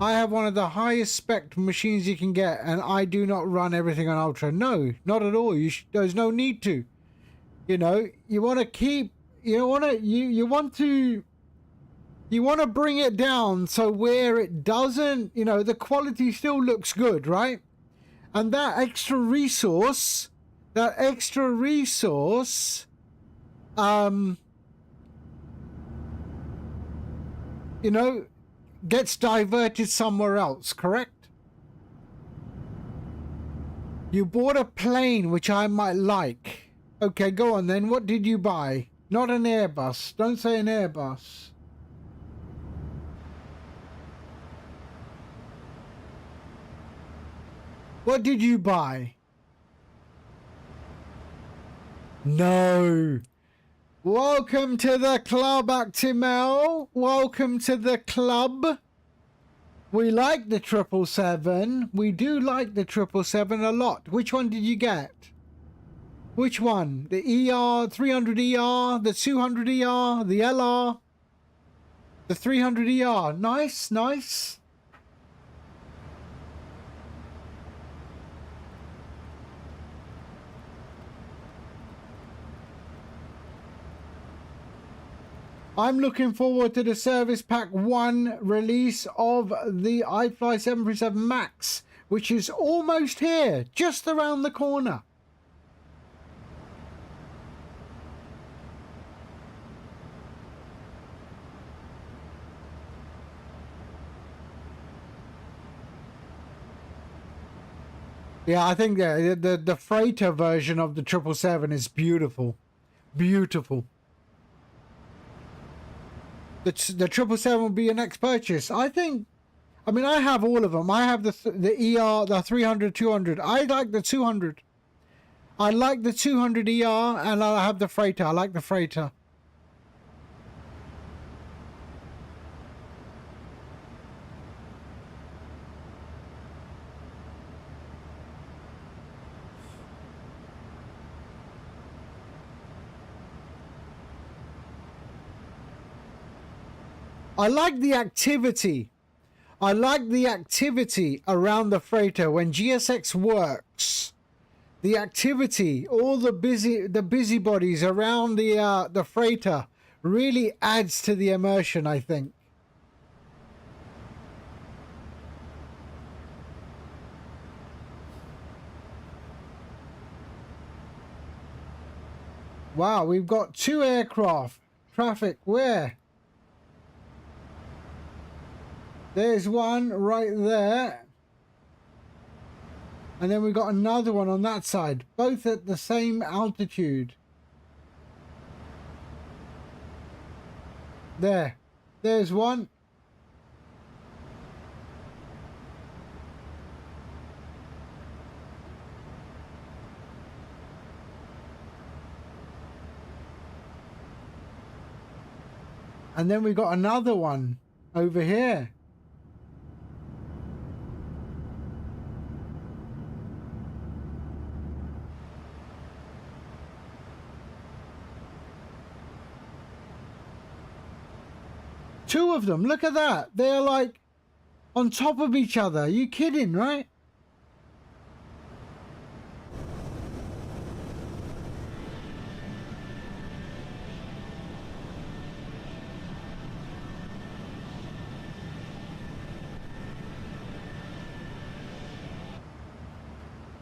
I have one of the highest spec machines you can get, and I do not run everything on Ultra. No, not at all. There's no need to. You know, you want to keep. You want to. You want to. You want to bring it down so where it doesn't. You know, the quality still looks good, right? And that extra resource. You know, gets diverted somewhere else, correct? You bought a plane which I might like. Okay, go on then. What did you buy? Not an Airbus. Don't say an Airbus. What did you buy? No. Welcome to the club, Actimel. Welcome to the club. We like the 777. We do like the 777 a lot. Which one did you get? Which one? The ER, 300ER, the 200ER, the LR, the 300ER. Nice, nice. I'm looking forward to the Service Pack 1 release of the iFly 737 MAX, which is almost here, just around the corner. Yeah, I think the freighter version of the 777 is beautiful. Beautiful. The 777 will be your next purchase. I think, I mean, I have all of them. I have the ER, the 300, 200. I like the 200. I like the 200 ER, and I have the freighter. I like the freighter. I like the activity. I like the activity around the freighter when GSX works. The activity, all the busybodies around the freighter really adds to the immersion, I think. Wow, we've got 2 aircraft. Traffic, where? There's one right there. And then we've got another one on that side. Both at the same altitude. There. There's one. And then we've got another one over here. Two of them, look at that. They're like on top of each other. Are you kidding, right?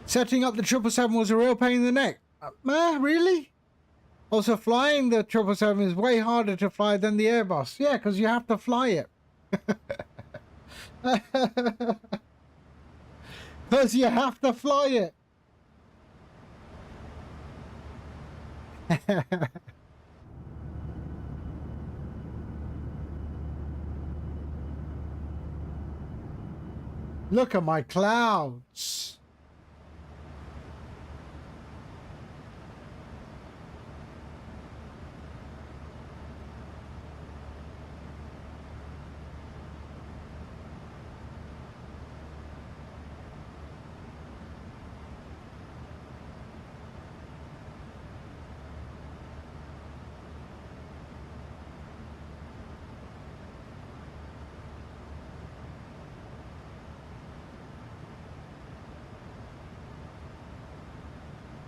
Setting up the 777 was a real pain in the neck. Really? Also, flying the 777 is way harder to fly than the Airbus. Yeah, because you have to fly it. Because you have to fly it. Look at my clouds.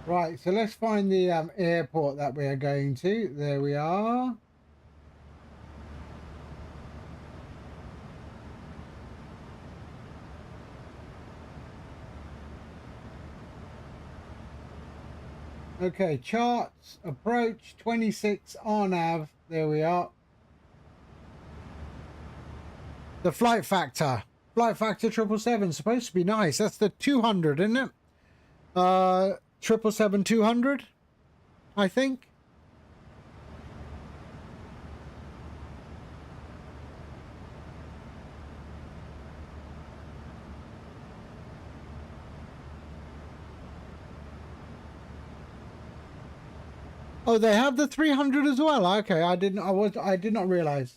Right, so let's find the airport that we are going to. There we are. Okay, charts, approach, 26 RNAV. There we are. The flight factor. Flight factor 777, supposed to be nice. That's the 200, isn't it? 777-200, I think. Oh, they have the 300 as well. Okay, I did not realize.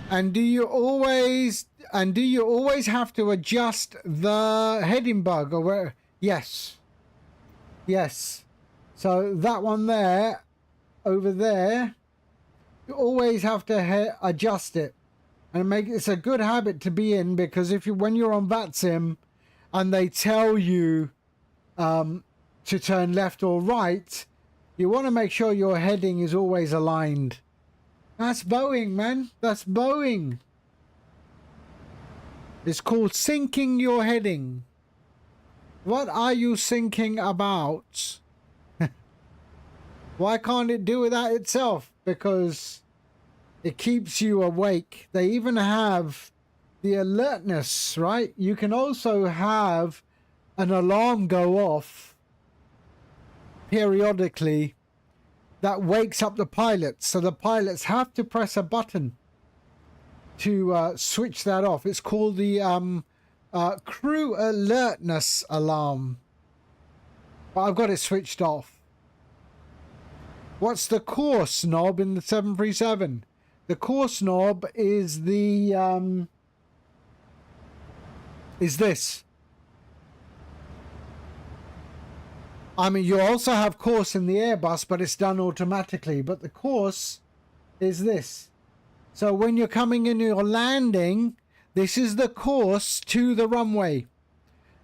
And do you always have to adjust the heading bug or where? Yes. Yes. So that one there, over there, you always have to adjust it. And it's a good habit to be in, because when you're on VATSIM and they tell you to turn left or right, you want to make sure your heading is always aligned. That's Boeing, man. That's Boeing. It's called syncing your heading. What are you syncing about? Why can't it do that itself? Because it keeps you awake. They even have the alertness, right? You can also have an alarm go off periodically that wakes up the pilots. So the pilots have to press a button to switch that off. It's called the crew alertness alarm. But I've got it switched off. What's the course knob in the 737? The course knob is the is this. I mean, you also have course in the Airbus, but it's done automatically. But the course is this. So when you're coming in your landing, this is the course to the runway.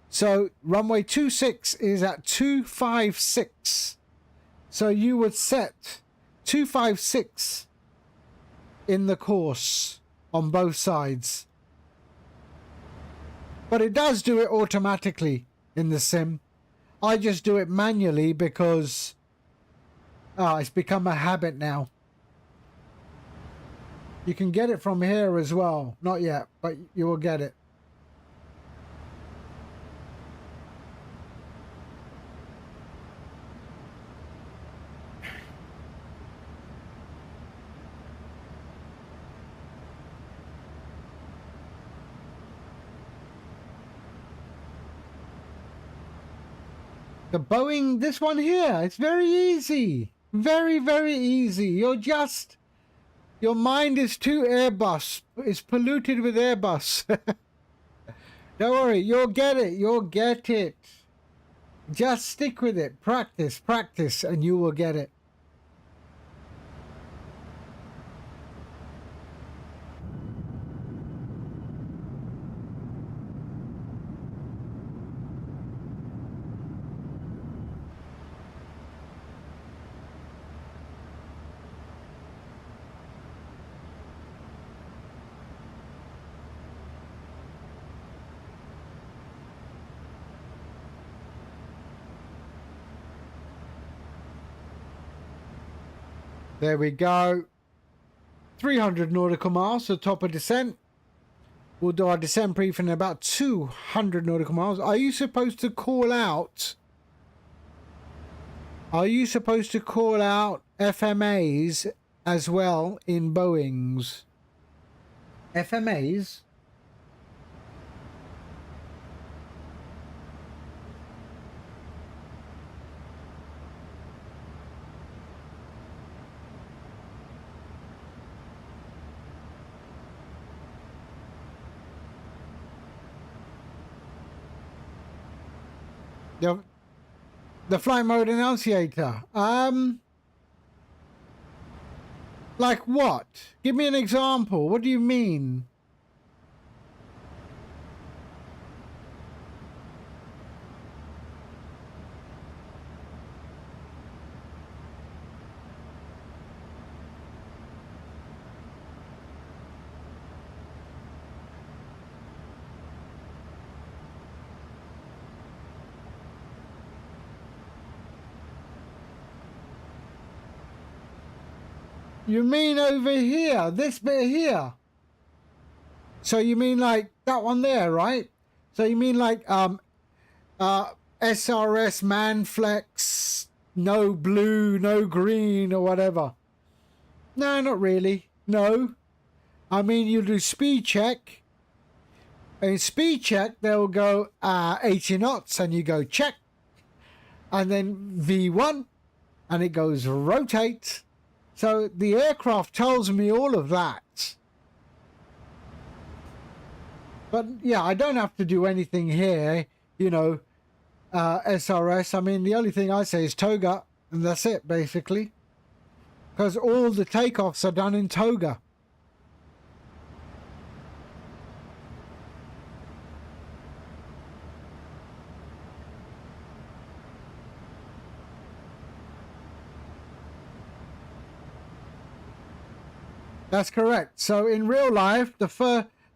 So runway 26 is at 256. So you would set 256 in the course on both sides. But it does do it automatically in the sim. I just do it manually because it's become a habit now. You can get it from here as well. Not yet, but you will get it. The Boeing, this one here, it's very easy. Very, very easy. Your mind is too Airbus. It's polluted with Airbus. Don't worry, you'll get it. You'll get it. Just stick with it. Practice, practice, and you will get it. There we go. 300 nautical miles to top of descent. We'll do our descent briefing in about 200 nautical miles. Are you supposed to call out? Are you supposed to call out FMAs as well in Boeings? FMAs? The flight mode annunciator. Like what? Give me an example. What do you mean? You mean over here, this bit here? So you mean like that one there, right? So you mean like SRS Manflex, no blue, no green or whatever? No, not really. No. I mean, you do speed check. In speed check, they'll go 80 knots and you go check. And then V1 and it goes rotate. So the aircraft tells me all of that. But yeah, I don't have to do anything here, you know, SRS. I mean, the only thing I say is toga, and that's it, basically. Because all the takeoffs are done in toga. That's correct. So in real life, the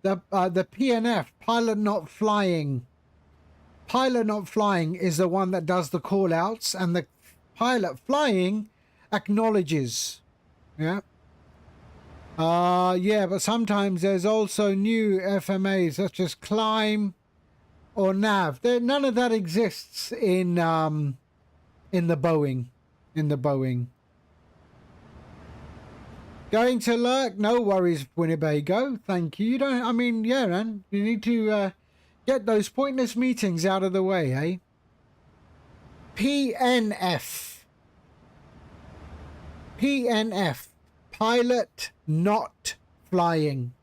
PNF, pilot not flying is the one that does the call outs, and the pilot flying acknowledges. Yeah. Yeah, but sometimes there's also new FMAs such as climb or nav. None of that exists in the Boeing. Going to lurk? No worries, Winnebago. Thank you. You don't. I mean, yeah, man. You need to get those pointless meetings out of the way, eh? PNF. PNF. Pilot not flying.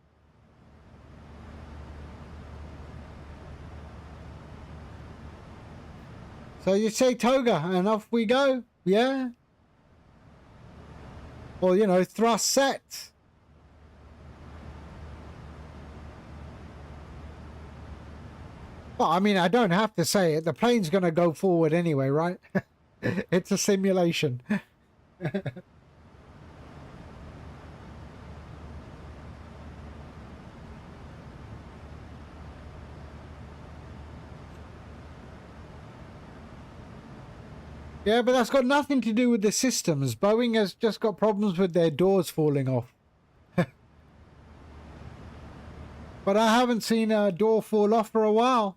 So you say toga, and off we go. Yeah. Or, you know, thrust set. Well, I mean, I don't have to say it. The plane's going to go forward anyway, right? It's a simulation. Yeah, but that's got nothing to do with the systems. Boeing has just got problems with their doors falling off. But I haven't seen a door fall off for a while.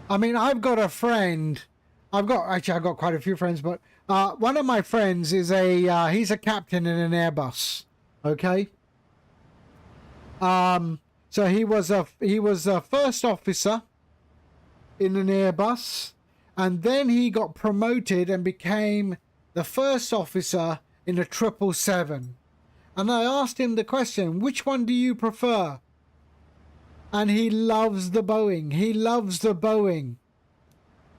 I mean, I've got a friend. I've got quite a few friends, but one of my friends is he's a captain in an Airbus. Okay. So he was a first officer in an Airbus, and then he got promoted and became the first officer in a 777. And I asked him the question, which one do you prefer? And he loves the Boeing. He loves the Boeing.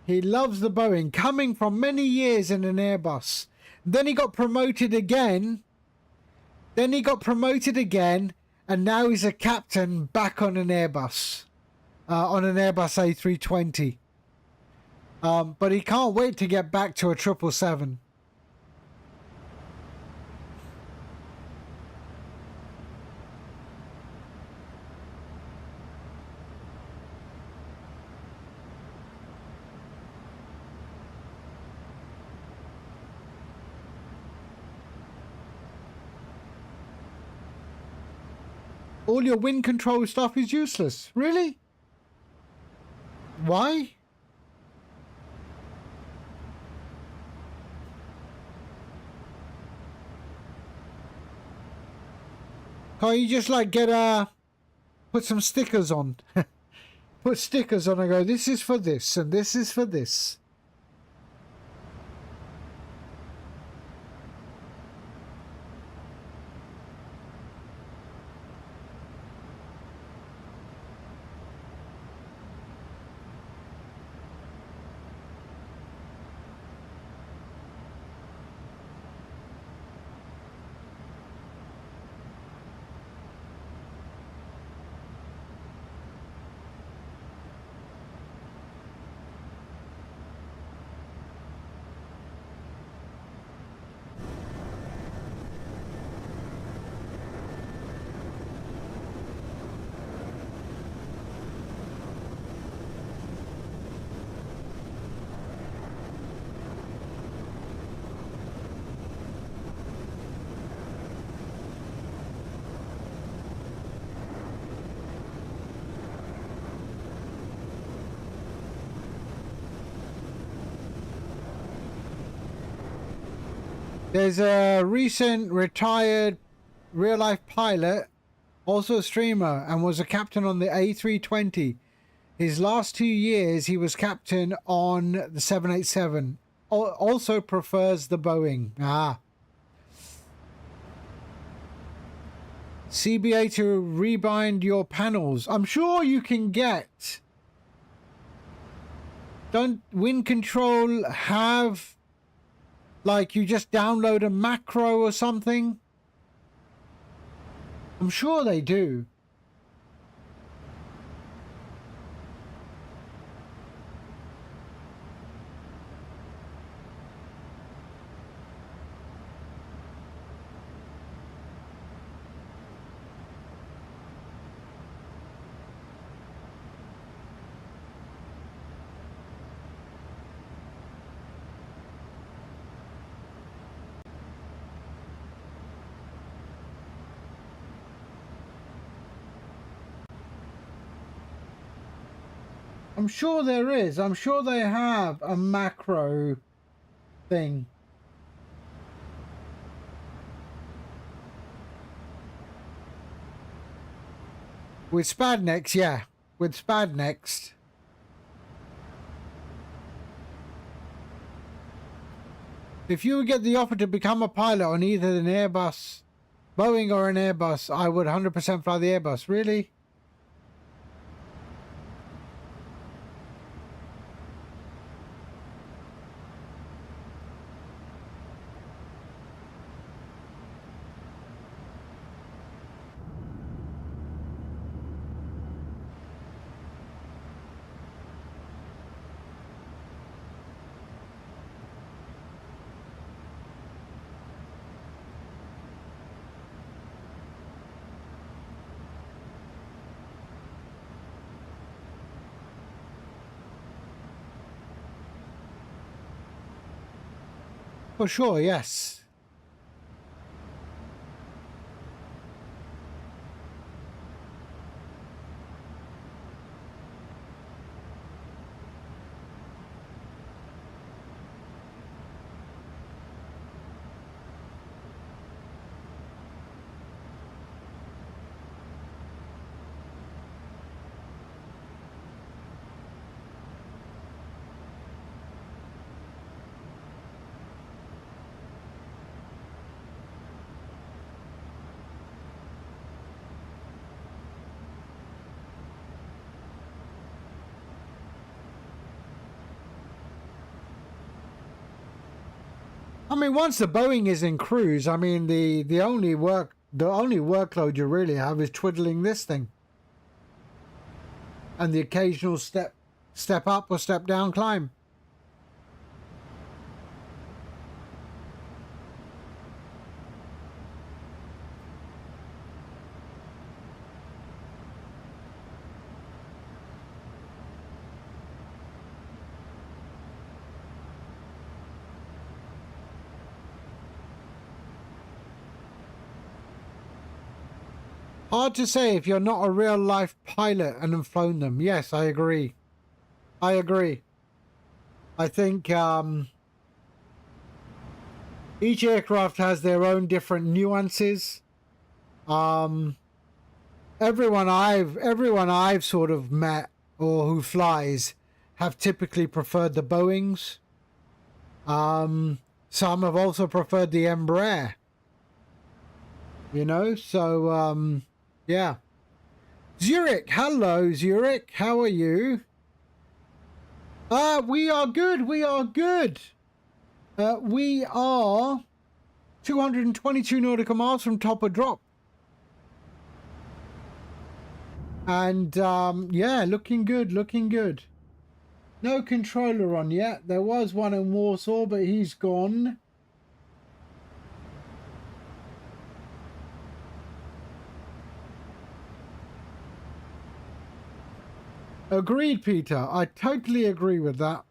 He loves the Boeing, coming from many years in an Airbus. Then he got promoted again. And now he's a captain back on an Airbus. On an Airbus A320. But he can't wait to get back to a 777. All your wind control stuff is useless. Really? Why? Can't you just like put some stickers on? Put stickers on and go, this is for this and this is for this. There's a recent retired real-life pilot, also a streamer, and was a captain on the A320. His last 2 years, he was captain on the 787. Also prefers the Boeing. CBA to rebind your panels. I'm sure you can get... Don't Wind Control have... Like, you just download a macro or something? I'm sure they do. I'm sure there is. I'm sure they have a macro thing. With Spadnex, yeah. With Spadnex. If you would get the offer to become a pilot on either an Airbus, Boeing or an Airbus, I would 100% fly the Airbus. Really? For sure, yes. I mean, once the Boeing is in cruise, I mean, the only workload you really have is twiddling this thing, and the occasional step up or step down climb. Hard to say if you're not a real life pilot and have flown them. Yes, I agree. I agree. I think each aircraft has their own different nuances. Everyone I've sort of met or who flies have typically preferred the Boeings. Some have also preferred the Embraer. You know, so yeah. Zurich, hello Zurich, how are you? We are good, we are good. We are 222 nautical miles from top of drop. And yeah, looking good, looking good. No controller on yet. There was one in Warsaw, but he's gone. Agreed, Peter. I totally agree with that.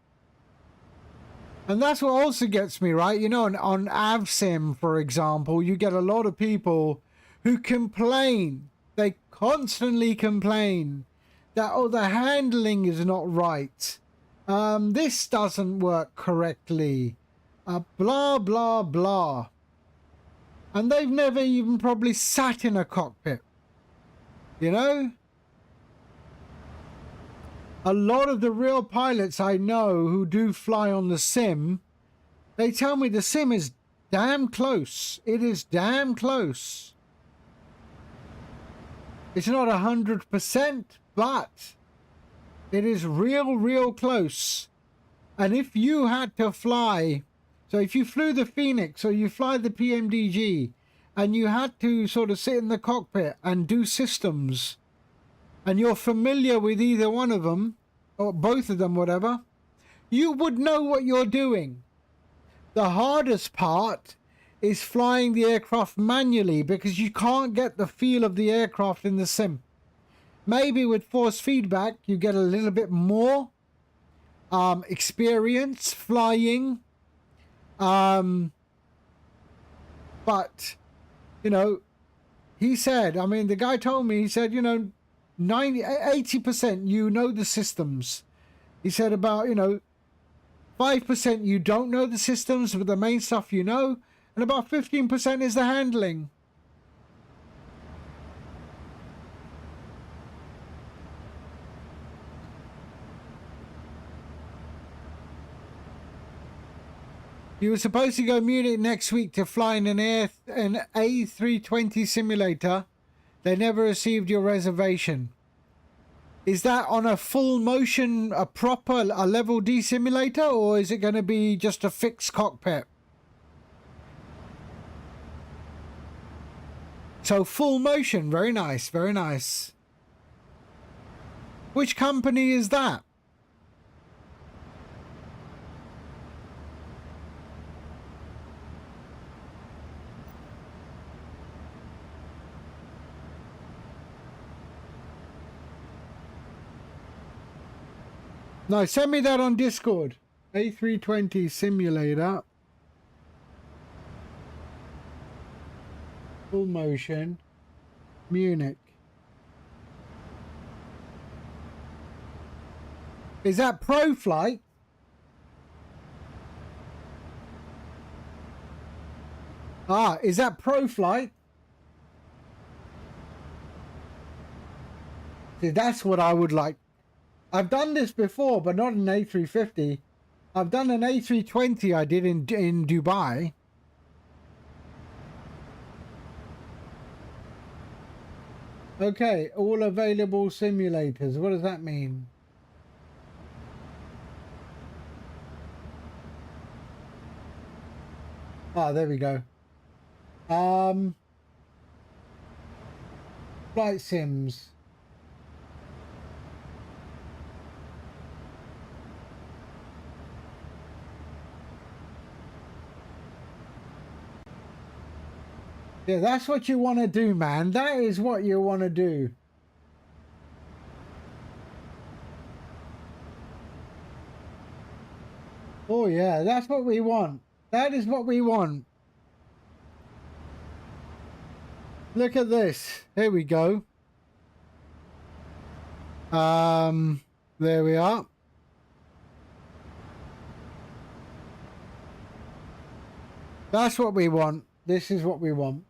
And that's what also gets me, right? You know, on AvSim, for example, you get a lot of people who complain. They constantly complain that, oh, the handling is not right. This doesn't work correctly. Blah, blah, blah. And they've never even probably sat in a cockpit. You know? A lot of the real pilots I know who do fly on the sim, they tell me the sim is damn close. It is damn close. It's not 100%, but it is real close. And if you had to fly, so if you flew the Phoenix or you fly the PMDG and you had to sort of sit in the cockpit and do systems, and you're familiar with either one of them, or both of them, whatever, you would know what you're doing. The hardest part is flying the aircraft manually because you can't get the feel of the aircraft in the sim. Maybe with force feedback, you get a little bit more experience flying. But, you know, he said, I mean, the guy told me, he said, you know, 80% you know the systems. He said about, you know, 5% you don't know the systems, but the main stuff you know, and about 15% is the handling. You were supposed to go to Munich next week to fly in an A320 simulator. They never received your reservation. Is that on a full motion, a level D simulator, or is it going to be just a fixed cockpit? So full motion, very nice, very nice. Which company is that? No, send me that on Discord. A320 simulator. Full motion. Munich. Is that ProFlight? Ah, is that ProFlight? See, that's what I would like. I've done this before, but not an A350. I've done an A320 I did in Dubai. Okay, all available simulators. What does that mean? Ah, there we go. Flight sims. Yeah, that's what you want to do, man. That is what you want to do. Oh, yeah, that's what we want. That is what we want. Look at this. Here we go. There we are. That's what we want. This is what we want.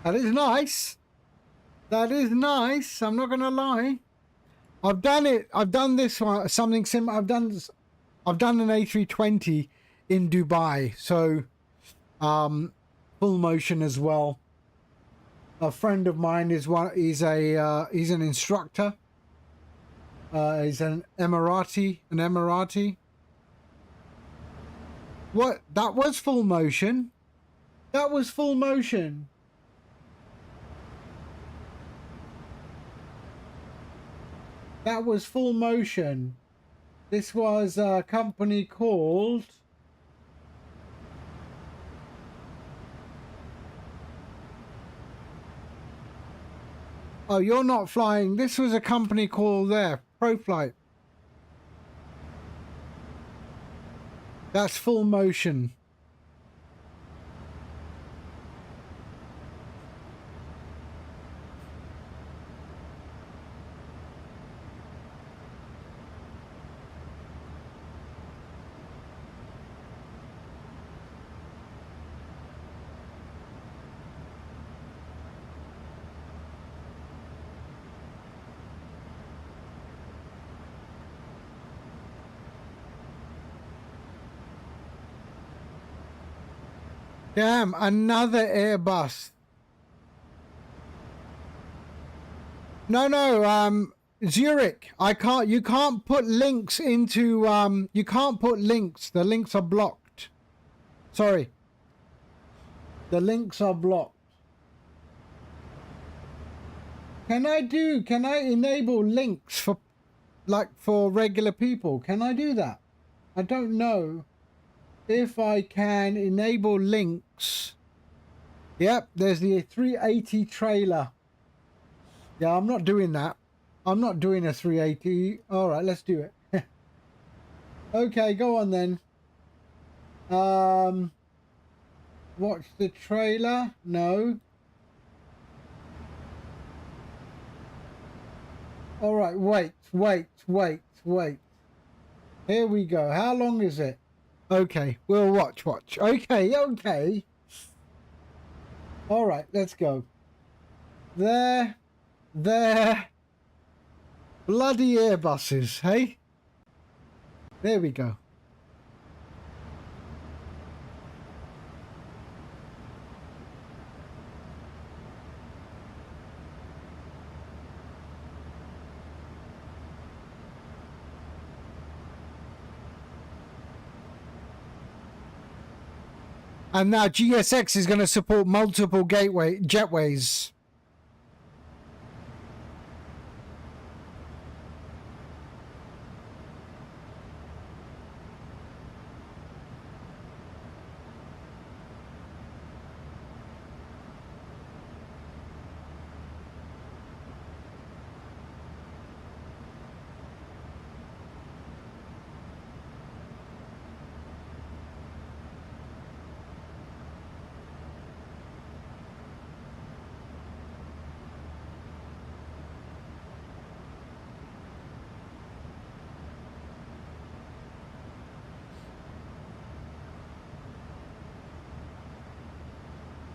That is nice. That is nice. I'm not going to lie. I've done it. I've done this one. Something similar. I've done an A320 in Dubai. So, full motion as well. A friend of mine is one. He's an instructor. He's an Emirati. What? That was full motion. That was full motion. That was full motion. This was a company called... Oh, you're not flying. This was a company called there, ProFlight. That's full motion. Damn, another Airbus. No, Zurich. You can't put links into, you can't put links. The links are blocked. Sorry. The links are blocked. Can I enable links for regular people? Can I do that? I don't know if I can enable links. Yep, there's the 380 trailer. Yeah, I'm not doing that. I'm not doing a 380. All right, let's do it. Okay, go on then. Watch the trailer. No. All right, wait. Here we go. How long is it? Okay, we'll watch. Okay. All right, let's go. There. Bloody Airbuses, hey? There we go. And now GSX is going to support multiple jetways.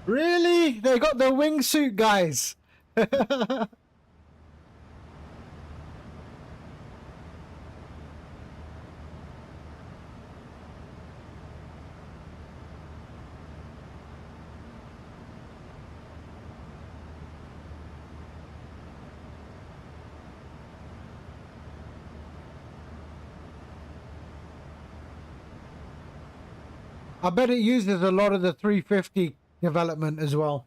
Really? They got the wingsuit guys. I bet it uses a lot of the 350 development as well.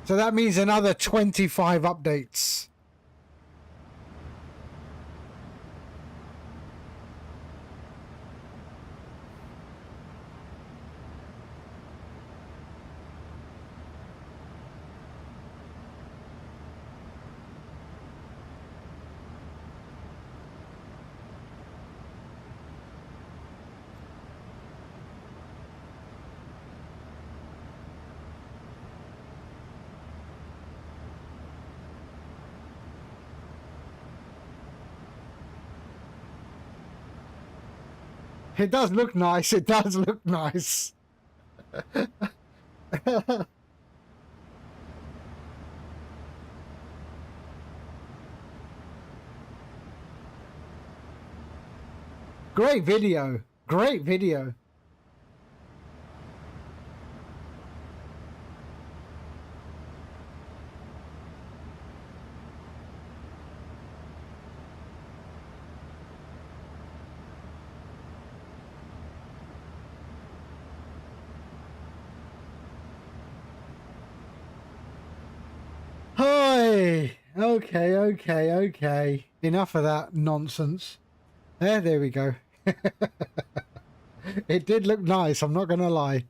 So that means another 25 updates. It does look nice. It does look nice. Great video. Great video. Hi. Okay. Enough of that nonsense. There we go. It did look nice, I'm not going to lie.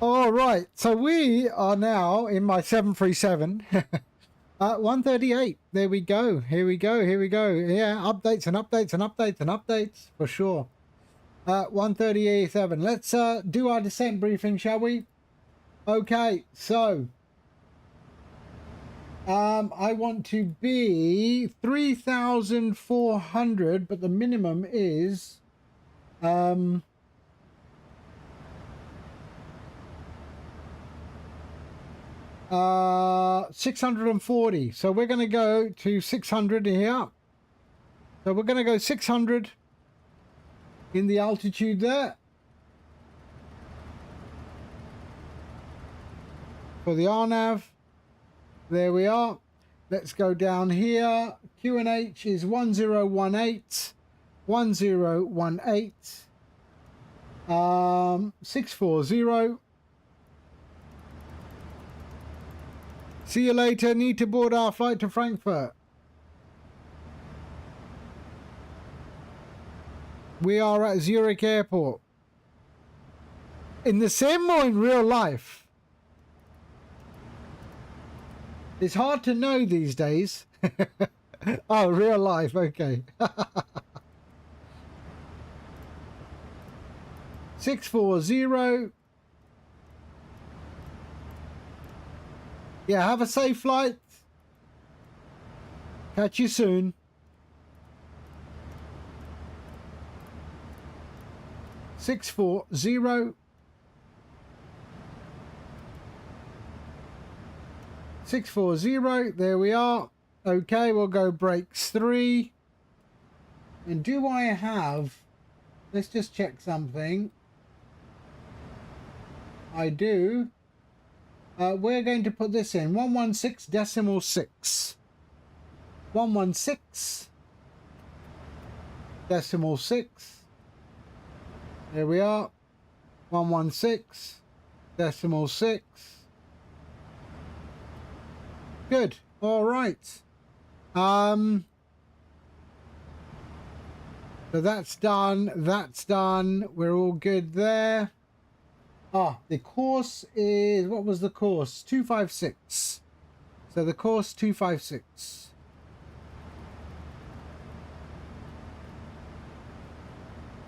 All right, so we are now in my 737. 138. There we go. Here we go. Yeah, updates and updates for sure. 138.7. Let's do our descent briefing, shall we? Okay, so I want to be 3,400, but the minimum is 640. So we're going to go to 600 here. So we're going to go 600 in the altitude there for the RNAV. There we are. Let's go down here. QNH is 1018. 1018. 640. See you later. Need to board our flight to Frankfurt. We are at Zurich Airport. In the sim or in real life? It's hard to know these days. Oh, real life. Okay. 640. Yeah, have a safe flight. Catch you soon. Six 640. 640. There we are. Okay, we'll go brakes 3. And do I have... Let's just check something. I do. We're going to put this in 116.6. 116.6. There we are. 116.6. Good. All right. So that's done. That's done. We're all good there. Ah, the course is, what was the course? 256. So the course 256.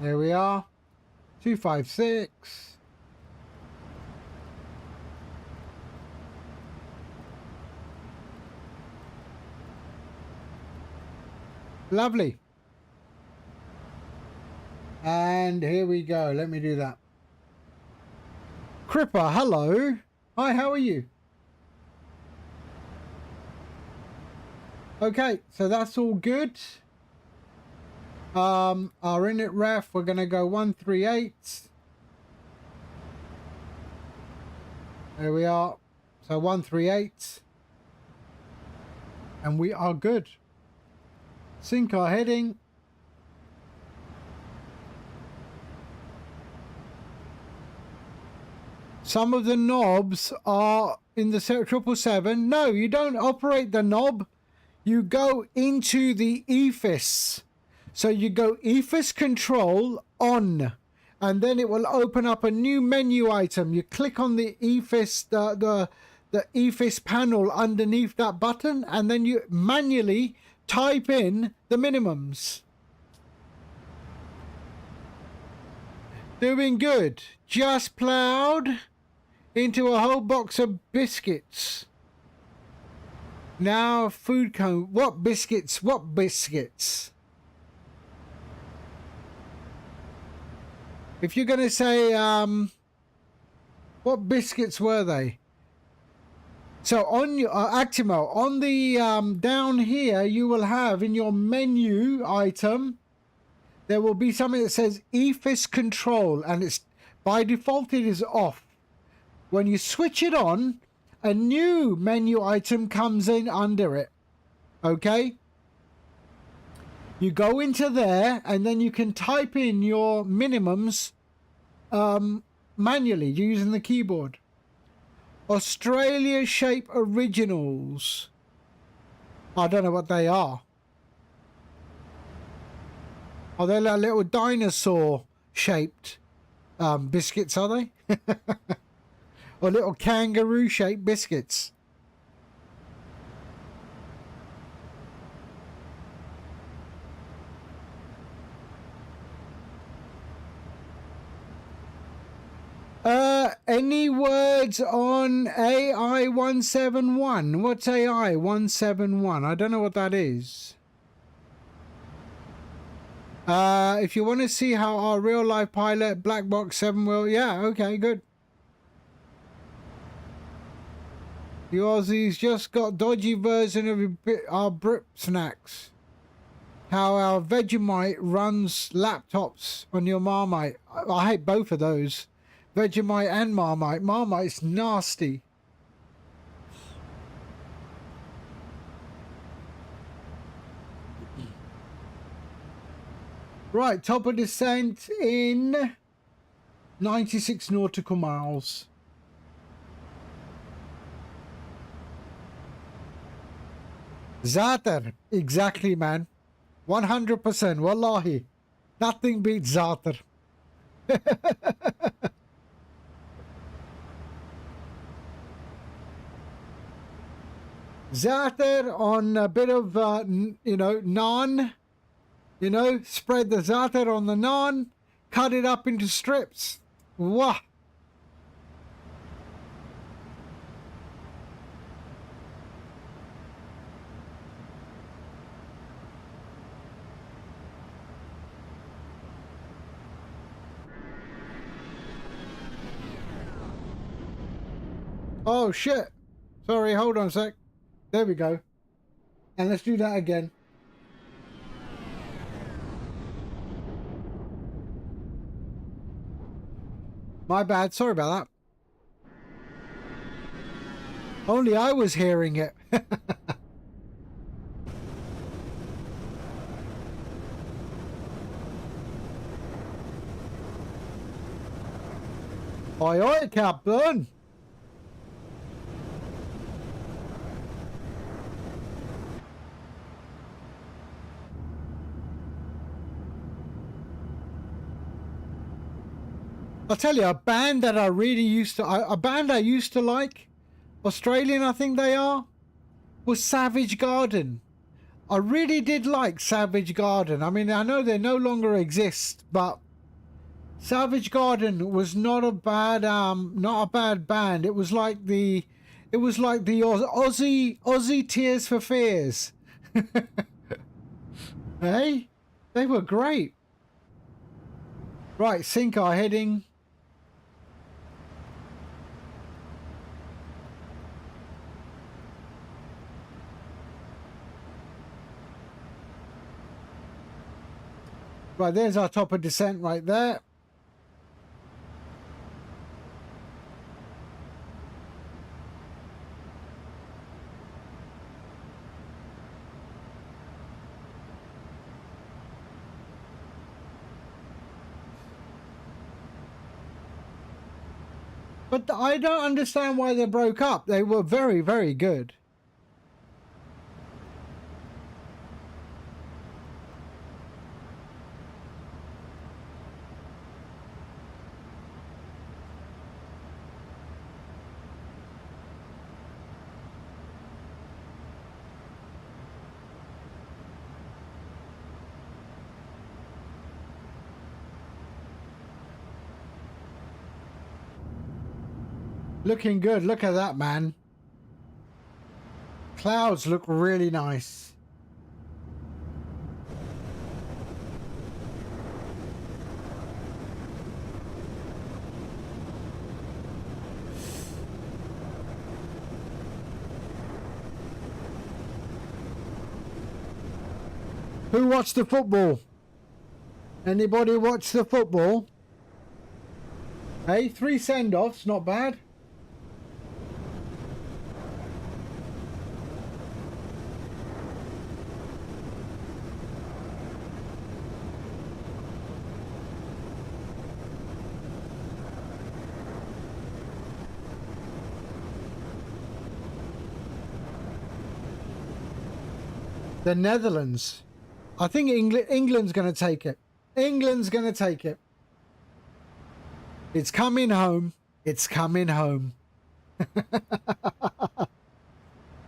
There we are. 256. Lovely. And And here we go. Let me do that. Cripper, hello. Hi, how are you? Okay, so that's all good. Our init ref, we're going to go 138. There we are. So 138. And we are good. Sync our heading. Some of the knobs are in the 777. No, you don't operate the knob. You go into the EFIS. So you go EFIS control on, and then it will open up a new menu item. You click on the EFIS, the EFIS panel underneath that button, and then you manually type in the minimums. Doing good. Just plowed into a whole box of biscuits. Now food cone. What biscuits? What biscuits? If you're going to say, what biscuits were they? So on your Actimo, on the down here, you will have in your menu item, there will be something that says EFIS control, and it's by default it is off. When you switch it on, a new menu item comes in under it. Okay? You go into there, and then you can type in your minimums manually using the keyboard. Australia Shape Originals. I don't know what they are. Are they like little dinosaur shaped biscuits, are they? Or little kangaroo shaped biscuits? Any words on AI 171? What's AI 171? I don't know what that is. If you want to see how our real life pilot black box 7 will, yeah, okay, good. You Aussies just got dodgy version of our Brit snacks. How our Vegemite runs laptops on your Marmite. I hate both of those. Vegemite and Marmite. Marmite's nasty. Right, top of descent in 96 nautical miles. Zater, exactly, man. 100%, wallahi. Nothing beats Zater. Zater on a bit of, you know, naan. You know, spread the zater on the naan, cut it up into strips. Wah! Oh shit! Sorry, hold on a sec. There we go. And let's do that again. My bad, sorry about that. Only I was hearing it. Aye aye, Captain. I'll tell you, a band that I really used to, a band I used to like, Australian I think they are, was Savage Garden. I really did like Savage Garden. I mean, I know they no longer exist, but Savage Garden was not a bad band. It was like the Aussie Tears for Fears. Hey, they were great. Right, sink our heading. Right, there's our top of descent right there. But I don't understand why they broke up. They were very, very good. Looking good. Look at that, man. Clouds look really nice. Who watched the football? Anybody watch the football? Hey, 3 send-offs, not bad. The Netherlands. I think England's going to take it. England's going to take it. It's coming home. It's coming home.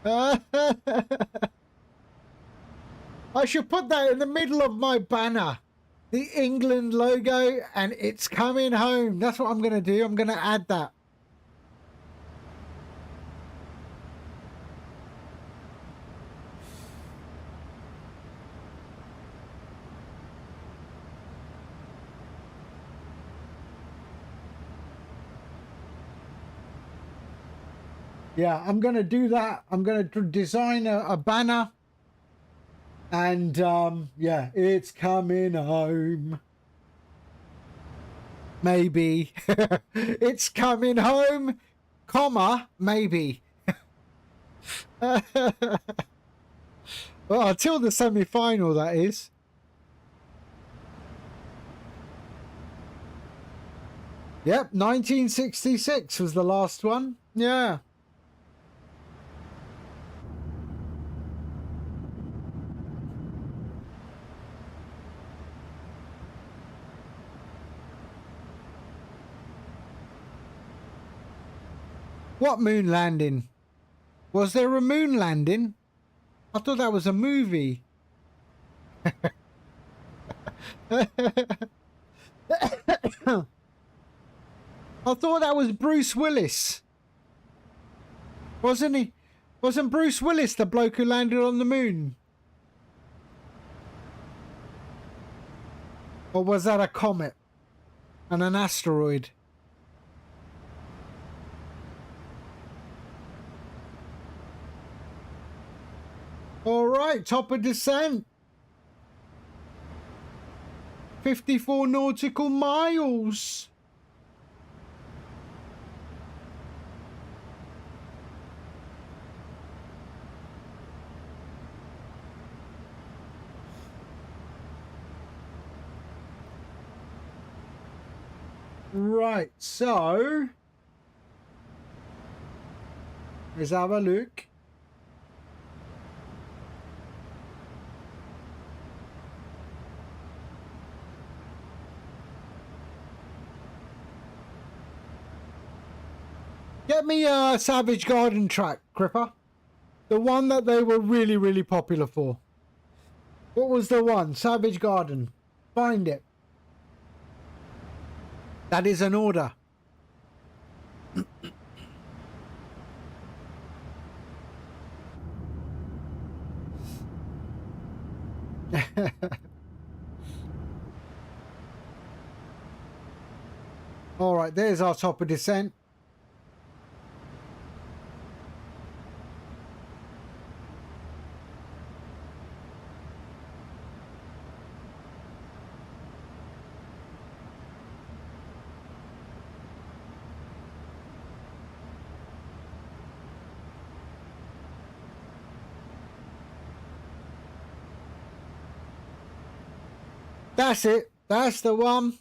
I should put that in the middle of my banner. The England logo, and it's coming home. That's what I'm going to do. I'm going to add that. Yeah, I'm going to do that. I'm going to design a banner. And, yeah, it's coming home. Maybe. It's coming home, comma, maybe. Well, until the semi-final, that is. Yep, 1966 was the last one. Yeah. What moon landing? Was there a moon landing? I thought that was a movie. I thought that was Bruce Willis. Wasn't he? Wasn't Bruce Willis the bloke who landed on the moon? Or was that a comet and an asteroid? All right, top of descent. 54 nautical miles. Right, so let's have a look. Get me a Savage Garden track, Cripper. The one that they were really, really popular for. What was the one? Savage Garden. Find it. That is an order. Right, there's our top of descent. That's it. That's the one.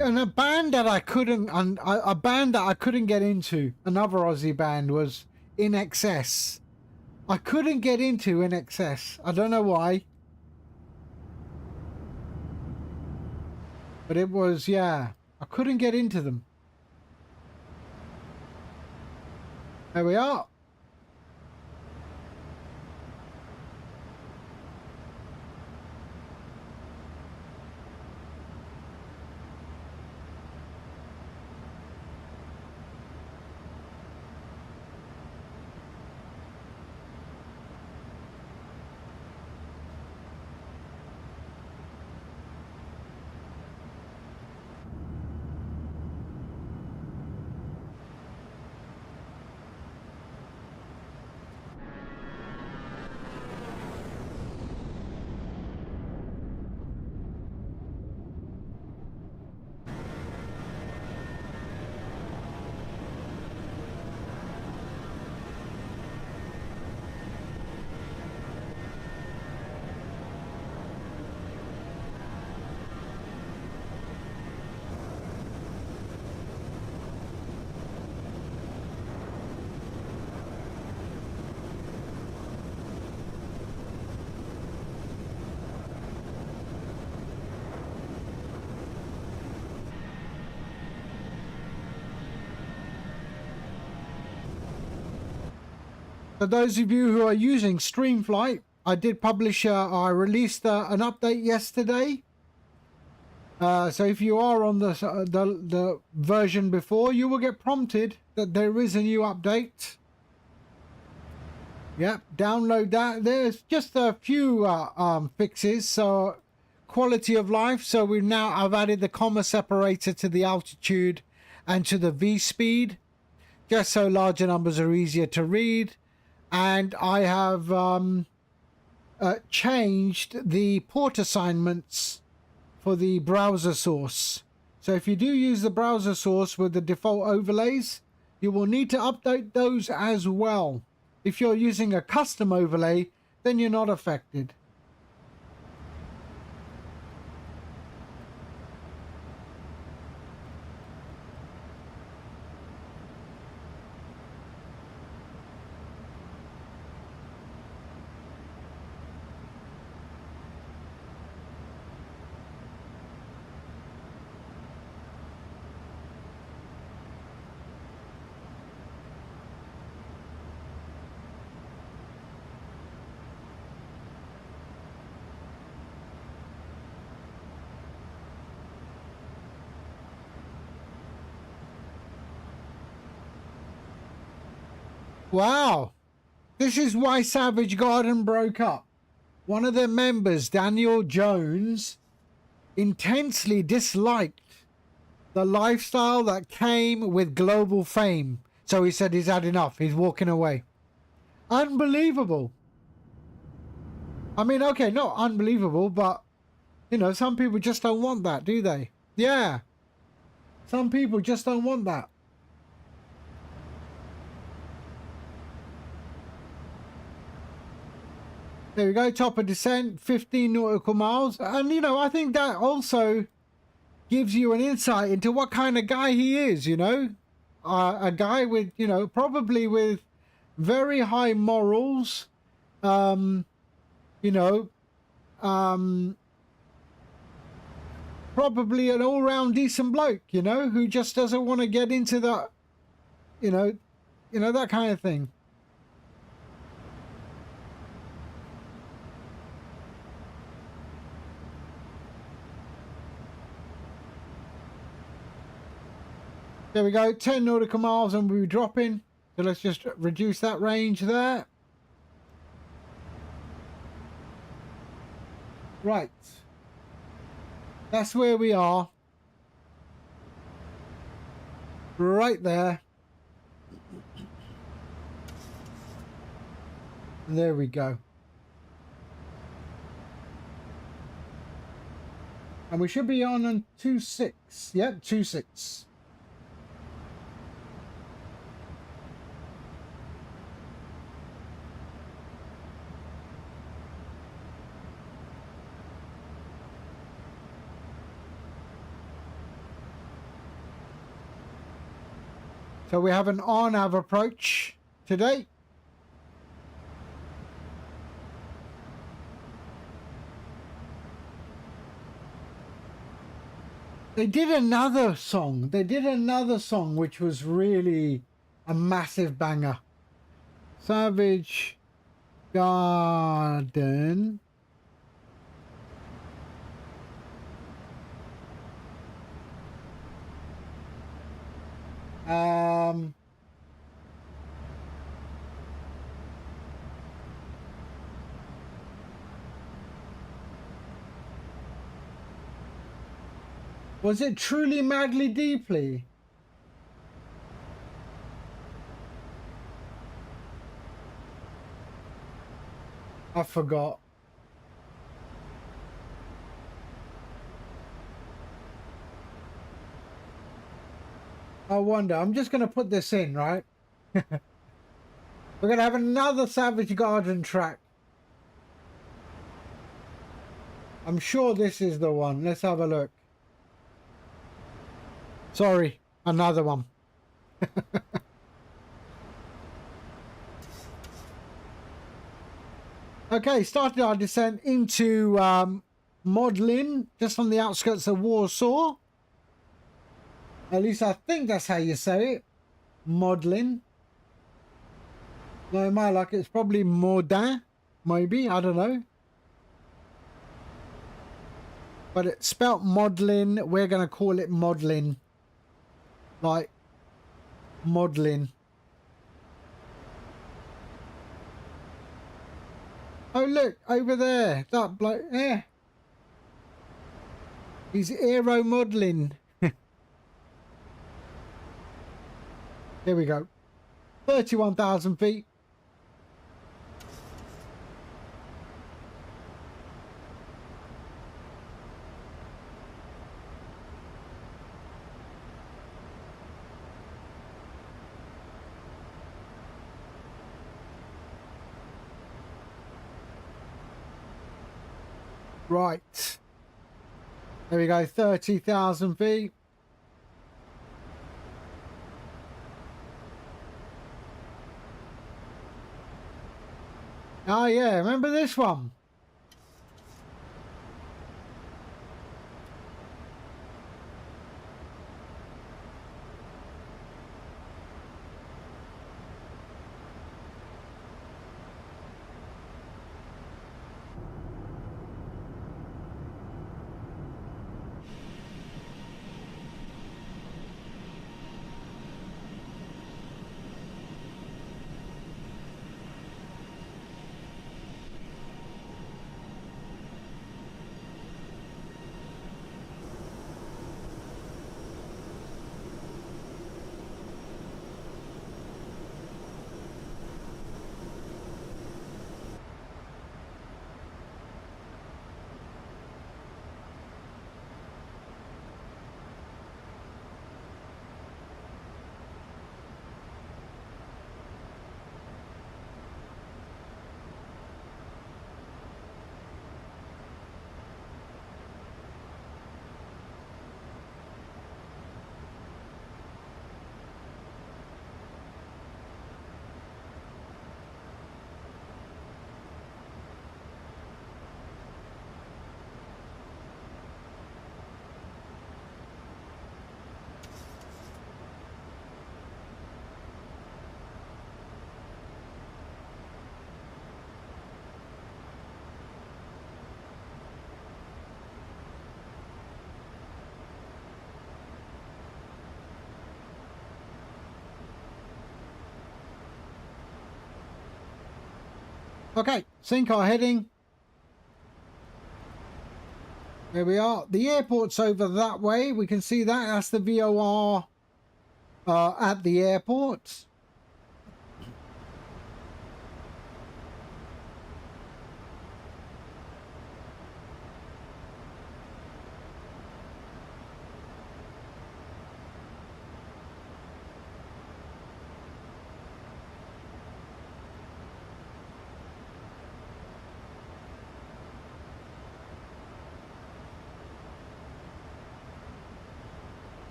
And a band that I couldn't, a band that I couldn't get into, another Aussie band, was In Excess. I couldn't get into In Excess. I don't know why. But it was, yeah, I couldn't get into them. There we are. For those of you who are using StreamFlight, I did publish, I released an update yesterday. So if you are on the version before, you will get prompted that there is a new update. Yep, download that. There's just a few fixes. So quality of life. So I've added the comma separator to the altitude and to the V speed, just so larger numbers are easier to read. And I have changed the port assignments for the browser source. So if you do use the browser source with the default overlays, you will need to update those as well. If you're using a custom overlay, then you're not affected. Wow, this is why Savage Garden broke up. One of their members, Daniel Jones, intensely disliked the lifestyle that came with global fame. So he said he's had enough. He's walking away. Unbelievable. I mean, okay, not unbelievable, but, you know, some people just don't want that, do they? Yeah. Some people just don't want that. There we go, top of descent, 15 nautical miles. And, you know, I think that also gives you an insight into what kind of guy he is, you know. A guy with, you know, probably with very high morals, you know, probably an all-round decent bloke, you know, who just doesn't want to get into that, you know, that kind of thing. There we go, 10 nautical miles and we'll be dropping. So let's just reduce that range there. Right. That's where we are. Right there. And there we go. And we should be on 2.6. Yep, 2.6. So we have an on-nav approach today. They did another song. They did another song which was really a massive banger. Savage Garden. Was it Truly Madly Deeply? I forgot. I wonder. I'm just going to put this in, right? We're going to have another Savage Garden track. I'm sure this is the one. Let's have a look. Sorry, another one. Okay, started our descent into Modlin, just on the outskirts of Warsaw. At least I think that's how you say it. Modlin. No, my luck, it's probably Modin, maybe, I don't know. But it's spelt Modlin. We're going to call it Modlin. Like, Modlin. Oh, look, over there. That bloke, yeah. He's aero modelling. Here we go. 31,000 feet. Right. There we go, 30,000 feet. Oh yeah, remember this one? Okay, sync our heading. There we are. The airport's over that way. We can see that. That's the VOR at the airport.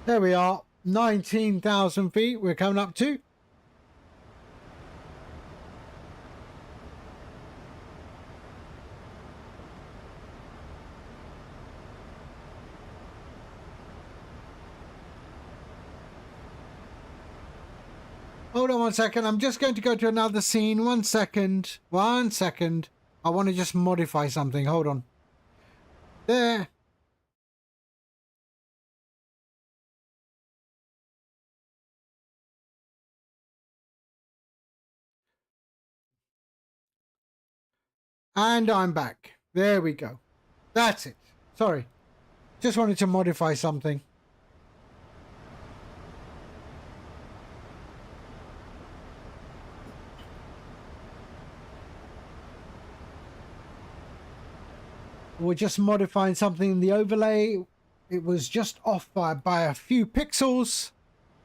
There we are. 19,000 feet we're coming up to. Hold on 1 second. I'm just going to go to another scene. 1 second. 1 second. I want to just modify something. Hold on. There. And I'm back. There we go. That's it. Sorry. Just wanted to modify something. We're just modifying something in the overlay. It was just off by a few pixels.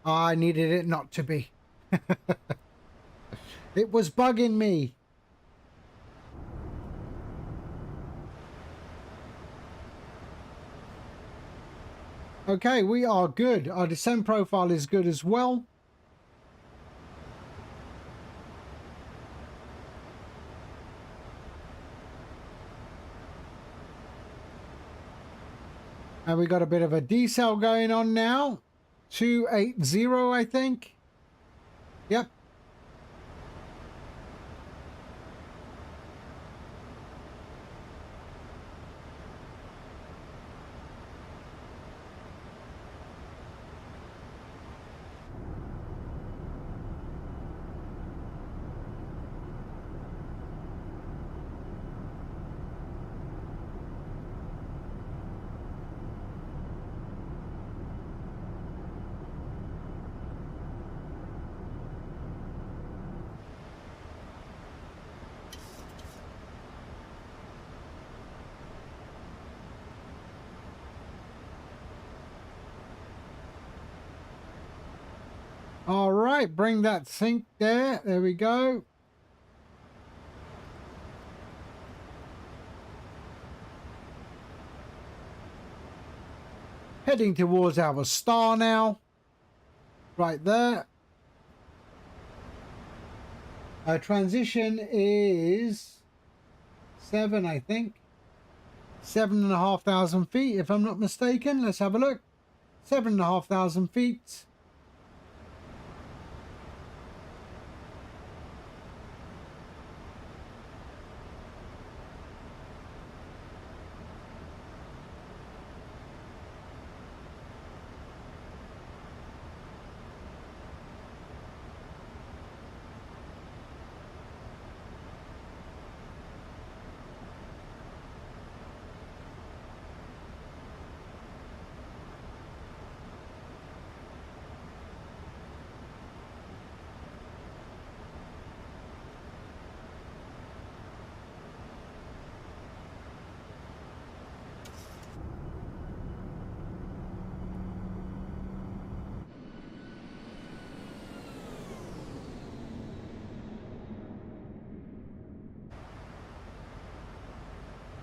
I needed it not to be. It was bugging me. Okay, we are good. Our descent profile is good as well. And we got a bit of a decel going on now. 280, I think. Yep. All right, bring that sync there. There we go. Heading towards our star now. Right there. Our transition is 7, I think. 7,500 feet, if I'm not mistaken. Let's have a look. 7,500 feet.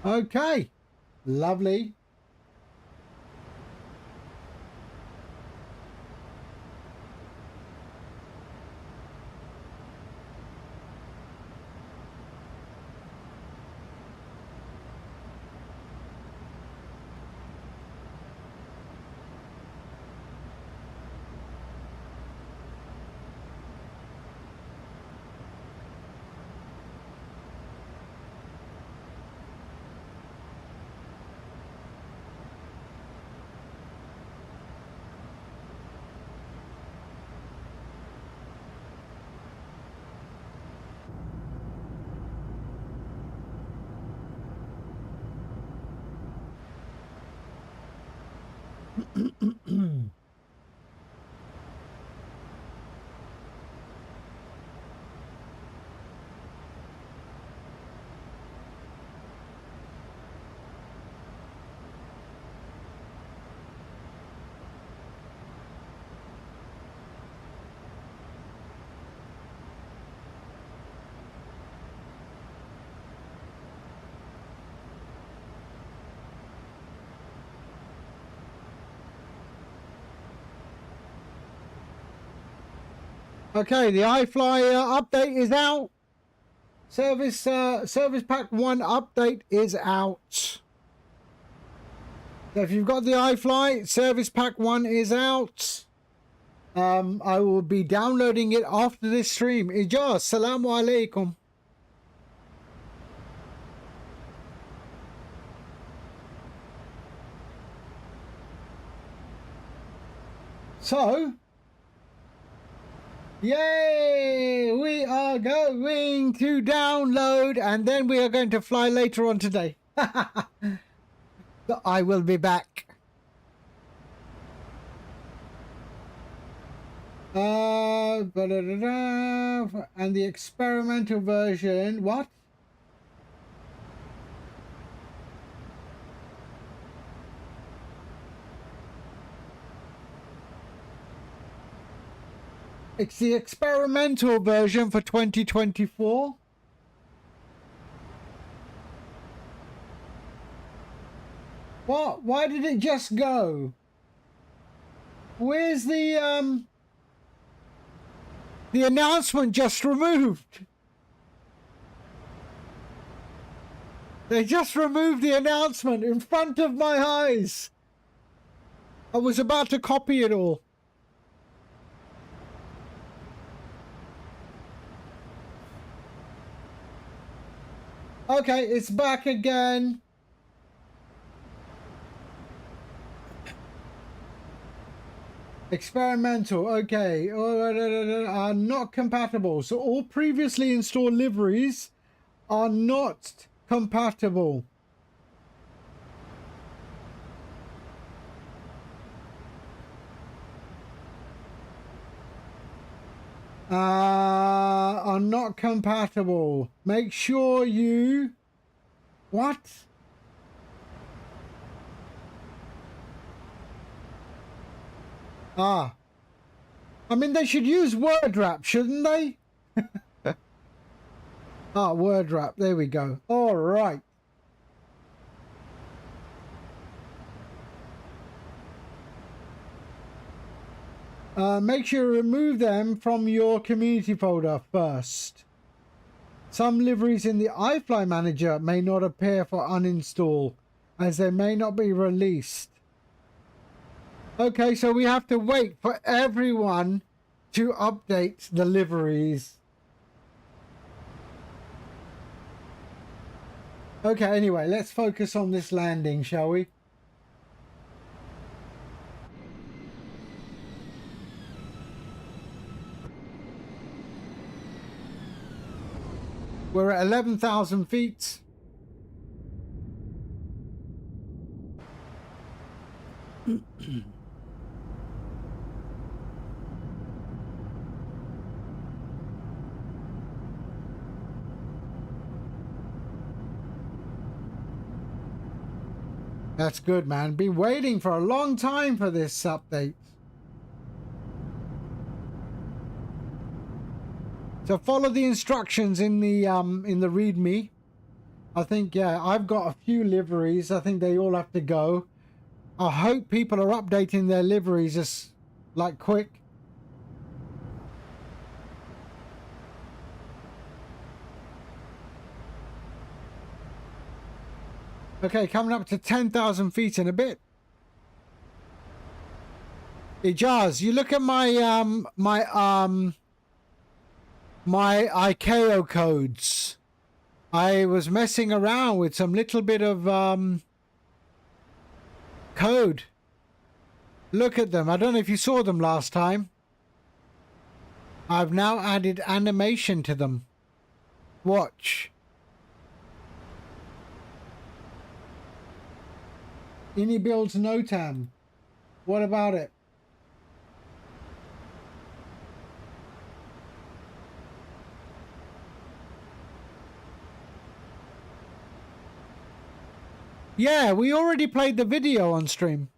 Okay, lovely. Okay, the iFly update is out. Service Pack 1 update is out. So if you've got the iFly, Service Pack 1 is out. I will be downloading it after this stream. Ijaz, Assalamu alaikum. So, yay! We are going to download and then we are going to fly later on today. So I will be back. And the experimental version, what? It's the experimental version for 2024. What? Why did it just go? Where's the announcement just removed? They just removed the announcement in front of my eyes. I was about to copy it all. Okay, it's back again. Experimental, okay, are not compatible. So all previously installed liveries are not compatible. Are not compatible. Make sure you... What? I mean, they should use word wrap, shouldn't they? Word wrap. There we go. All right. Make sure you remove them from your community folder first. Some liveries in the iFly Manager may not appear for uninstall, as they may not be released. Okay, so we have to wait for everyone to update the liveries. Okay, anyway, let's focus on this landing, shall we? We're at 11,000 feet. That's good, man. Been waiting for a long time for this update. So follow the instructions in the README. I think, yeah, I've got a few liveries. I think they all have to go. I hope people are updating their liveries just like quick. Okay, coming up to 10,000 feet in a bit. Ijaz, you look at my my ICAO codes. I was messing around with some little bit of code. Look at them. I don't know if you saw them last time. I've now added animation to them. Watch. Ini builds NOTAM. What about it? Yeah, we already played the video on stream.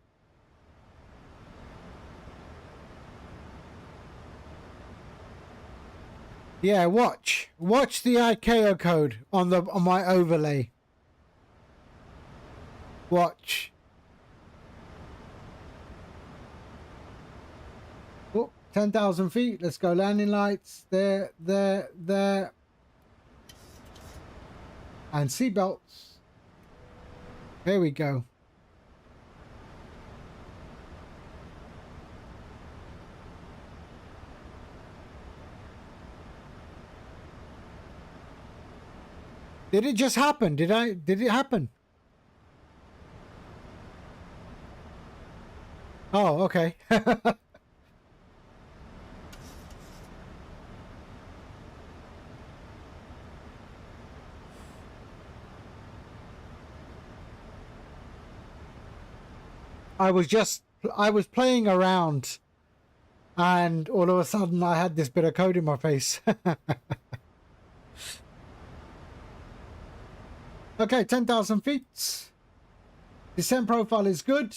Yeah, watch. Watch the ICAO code on my overlay. Watch. Oh, 10,000 feet. Let's go. Landing lights. There. And seatbelts. There we go. Did it just happen? Did it happen? Oh, okay. I was playing around and all of a sudden I had this bit of code in my face. Okay, 10,000 feet. Descent profile is good.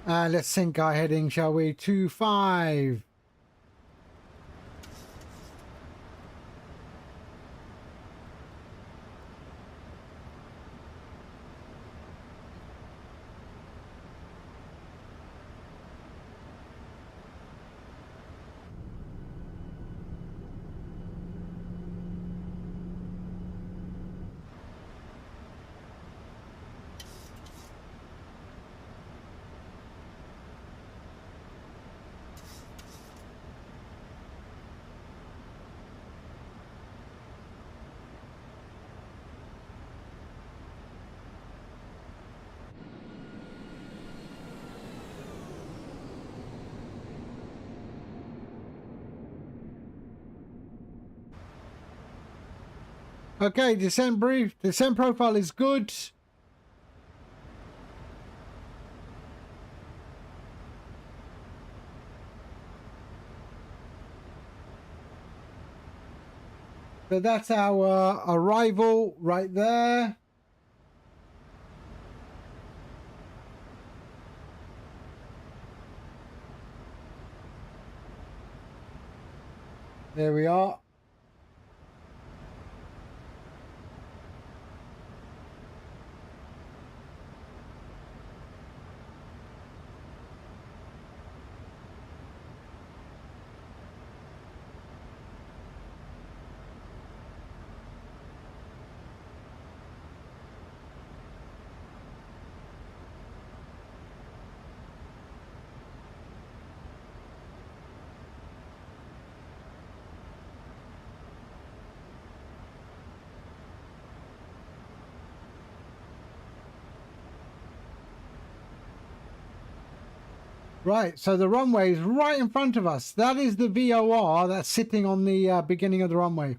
Let's sync our heading, shall we? 2-5. Okay, descent brief. Descent profile is good. So that's our arrival right there. There we are. Right, so the runway is right in front of us. That is the VOR that's sitting on the beginning of the runway.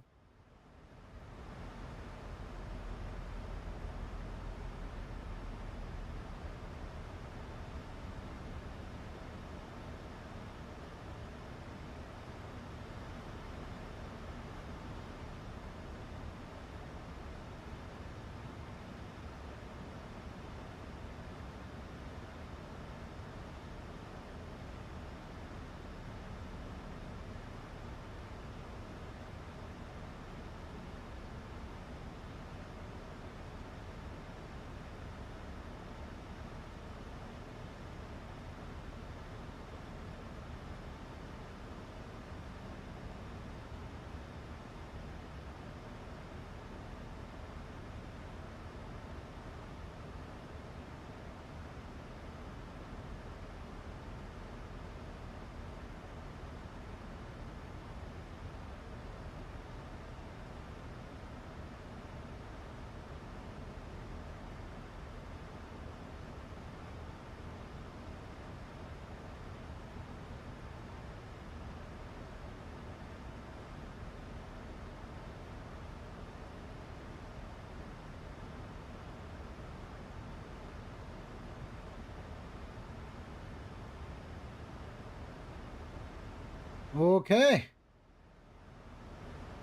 Okay.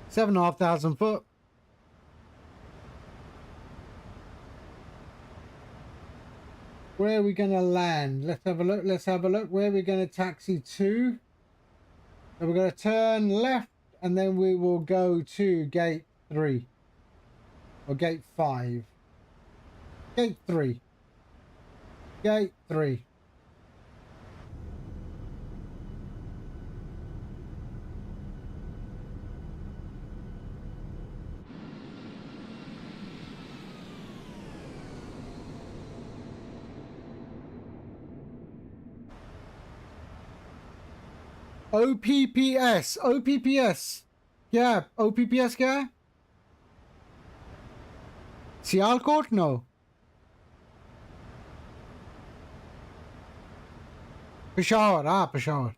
7,500 foot. Where are we going to land? Let's have a look. Let's have a look. Where are we going to taxi to? So we're going to turn left and then we will go to gate 3 or gate 5. Gate 3. Gate 3. OPPS. OPPS. Yeah. OPPS क्या है? Sialkot? No. Peshawar. Ah, Peshawar.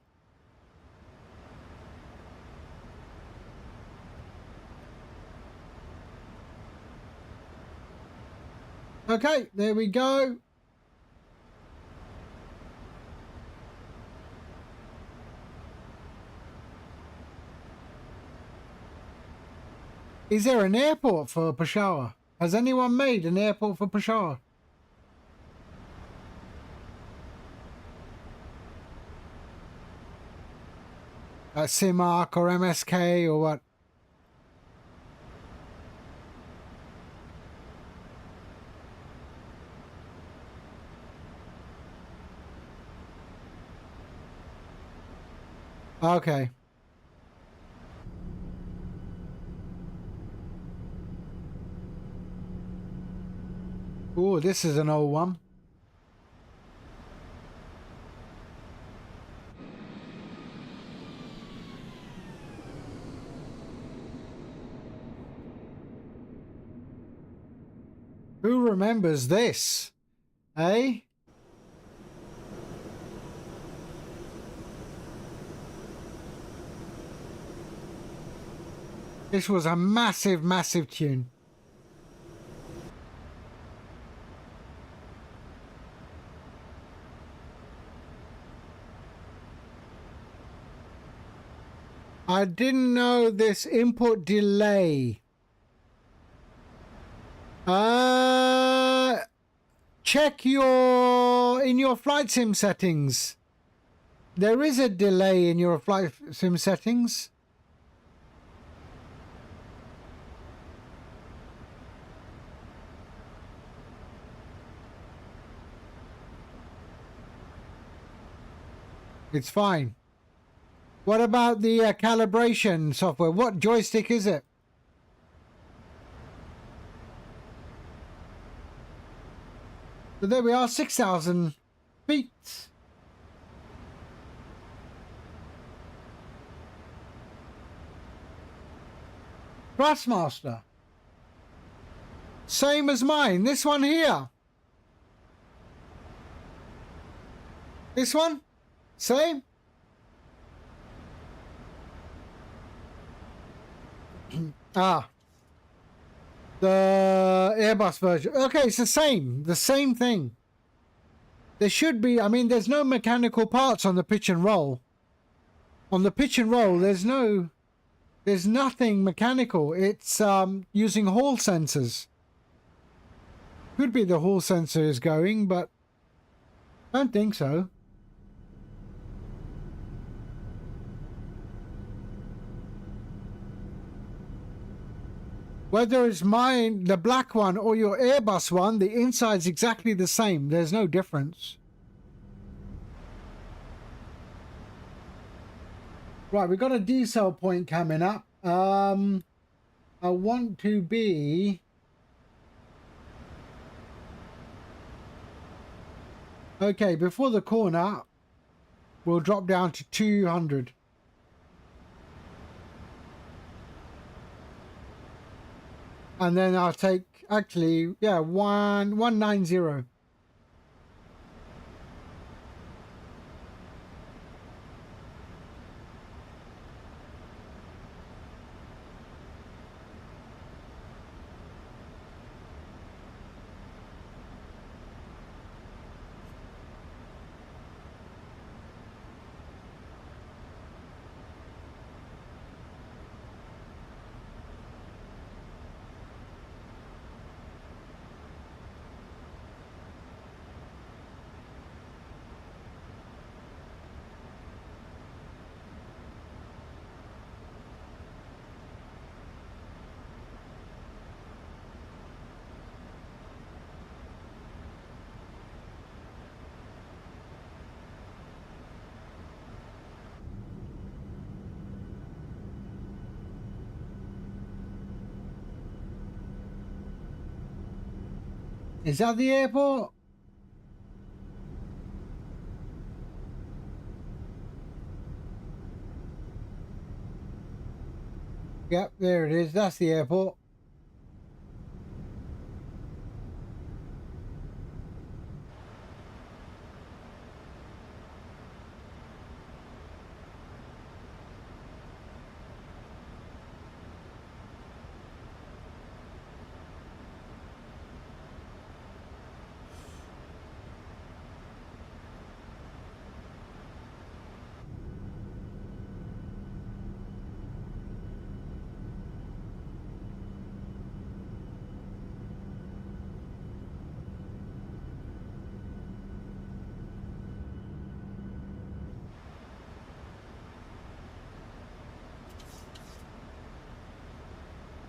Okay, there we go. Is there an airport for Peshawar? Has anyone made an airport for Peshawar? CIMAC or MSK or what? Okay. Oh, this is an old one. Who remembers this? Eh? This was a massive, massive tune. I didn't know this input delay. Check in your flight sim settings. There is a delay in your flight sim settings. It's fine. What about the calibration software? What joystick is it? So there we are, 6,000 feet. Thrustmaster. Same as mine. This one here. This one? Same? Ah. The Airbus version. Okay, it's the same. The same thing. There should be, I mean, there's no mechanical parts on the pitch and roll. On the pitch and roll, there's nothing mechanical. It's using hall sensors. Could be the hall sensor is going, but I don't think so. Whether it's mine, the black one, or your Airbus one, the inside's exactly the same. There's no difference. Right, we've got a decel point coming up. I want to be... Okay, before the corner, we'll drop down to 200. And then I'll take, actually, yeah, 190. Is that the airport? Yep, there it is. That's the airport.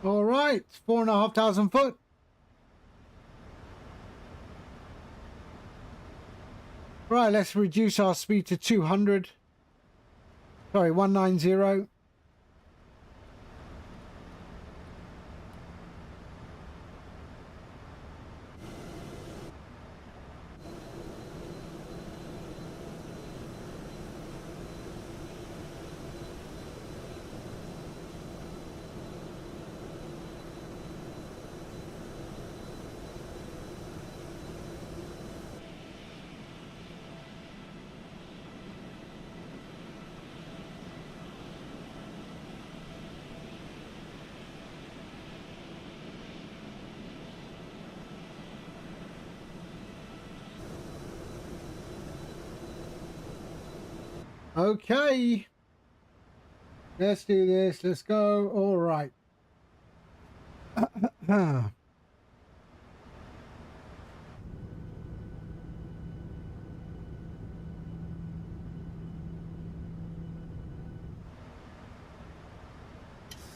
All right, 4,500 foot. Right, let's reduce our speed to 200. Sorry, 190. Okay. Let's do this. Let's go. All right.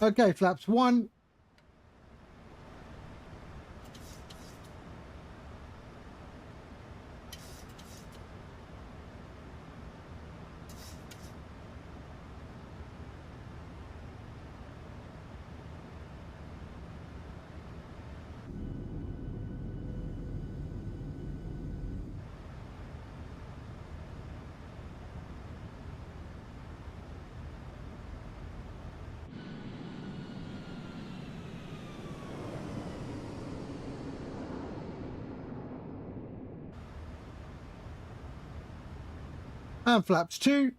Okay, flaps 1. And flaps 2.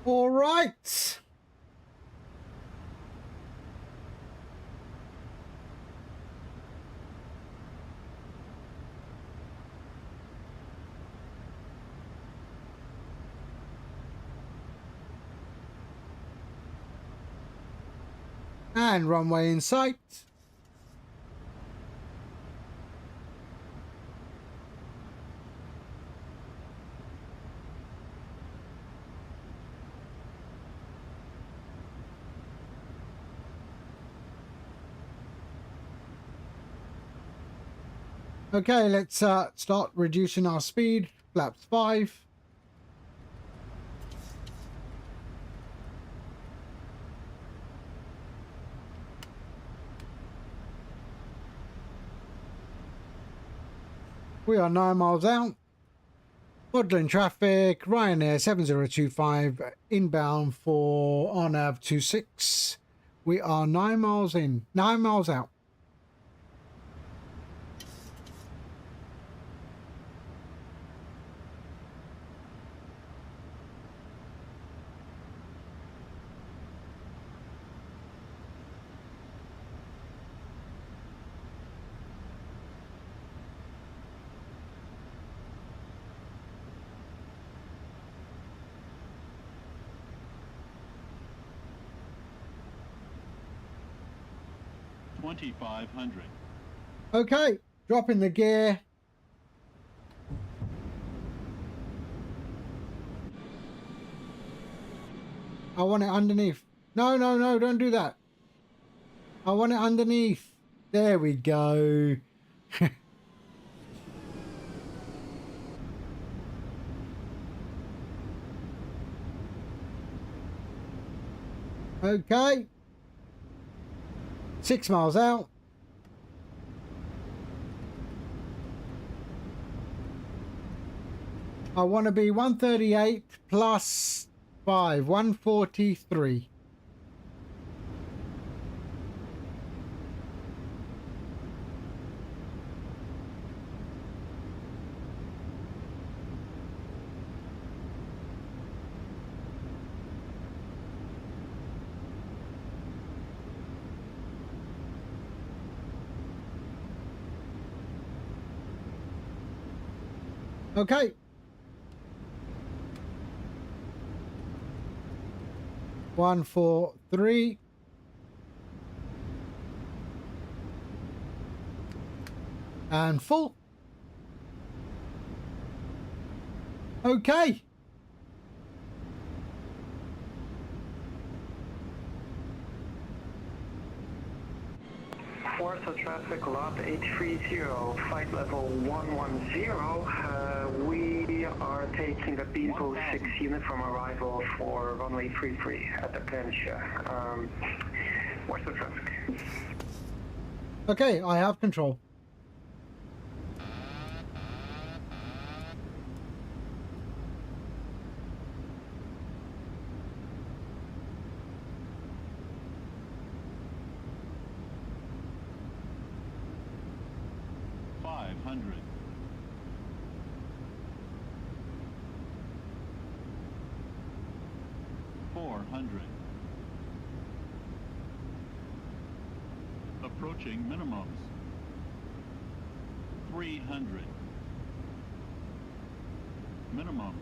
All right. And runway in sight. Okay, let's start reducing our speed. Flaps 5. We are 9 miles out. Modeling traffic, Ryanair 7025 inbound for RNAV 26. We are 9 miles in, 9 miles out. 2,500. Okay, dropping the gear. I want it underneath. No, no, no, don't do that. I want it underneath. There we go. Okay. 6 miles out. I want to be 138 plus 5, 143. Okay. One, 4, 3. And full. Okay. Warsaw traffic lot 830, flight level 110. We are taking a Beanpole 6 unit from arrival for runway 33 at the Plancia. Warsaw traffic. Okay, I have control. Approaching minimums. 300. Minimums.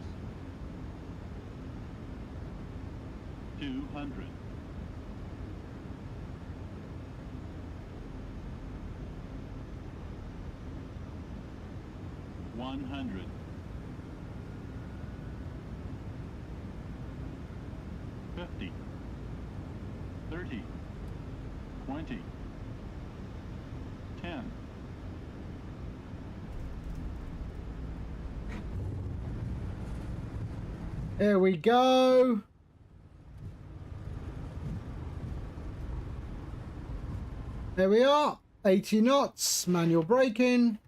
200. $100. 50. 30. 20. 10. There we go. There we are. 80 knots. Manual braking.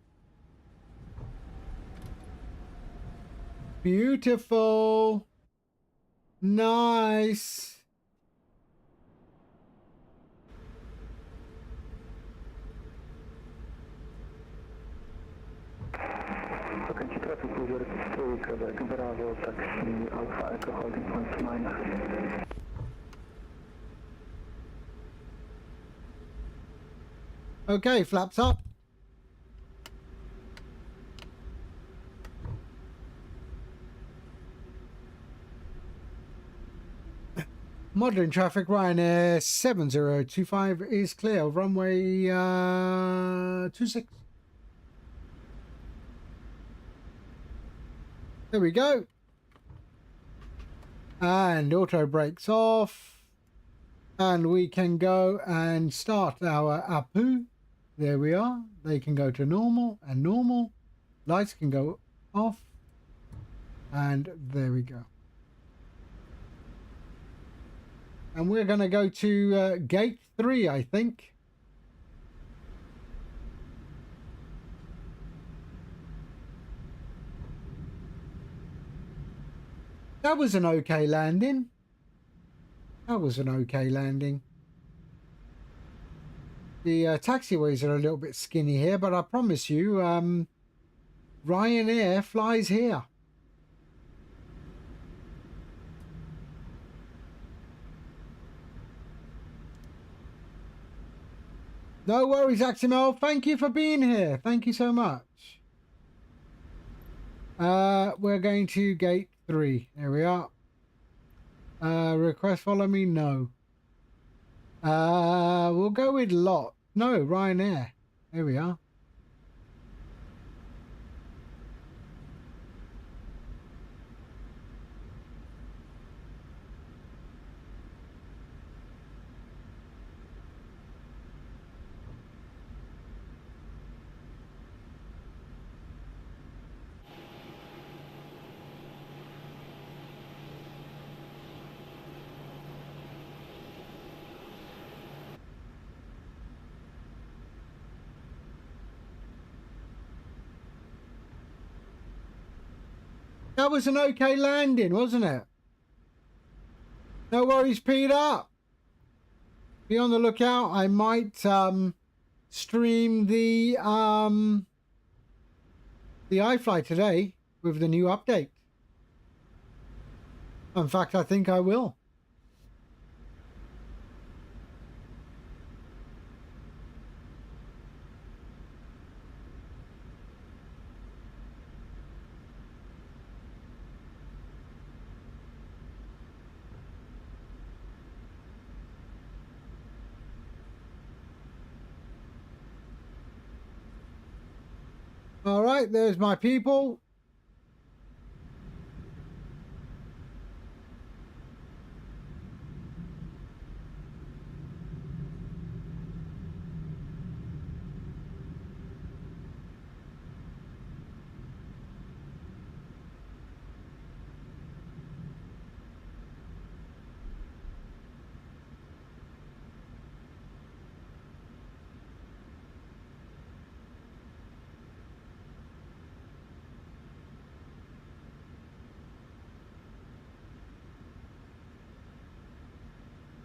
Beautiful. Nice. Dokończy trafik Uber trójkę, Bravo, taxi, Alpha Echo Holding Point Minor. Okay, flaps up. Modeling traffic, Ryanair 7025 is clear. Runway 26. There we go. And auto brakes off. And we can go and start our APU. There we are. They can go to normal and normal. Lights can go off. And there we go. And we're going to go to gate 3, I think. That was an okay landing. That was an okay landing. The taxiways are a little bit skinny here, but I promise you, Ryanair flies here. No worries, Aximel. Thank you for being here. Thank you so much. We're going to gate 3. There we are. Request follow me? No. We'll go with lot. No, Ryanair. There we are. That was an okay landing, wasn't it? No worries, Peter. Be on the lookout. I might stream the iFly today with the new update. In fact, I think I will. All right, there's my people.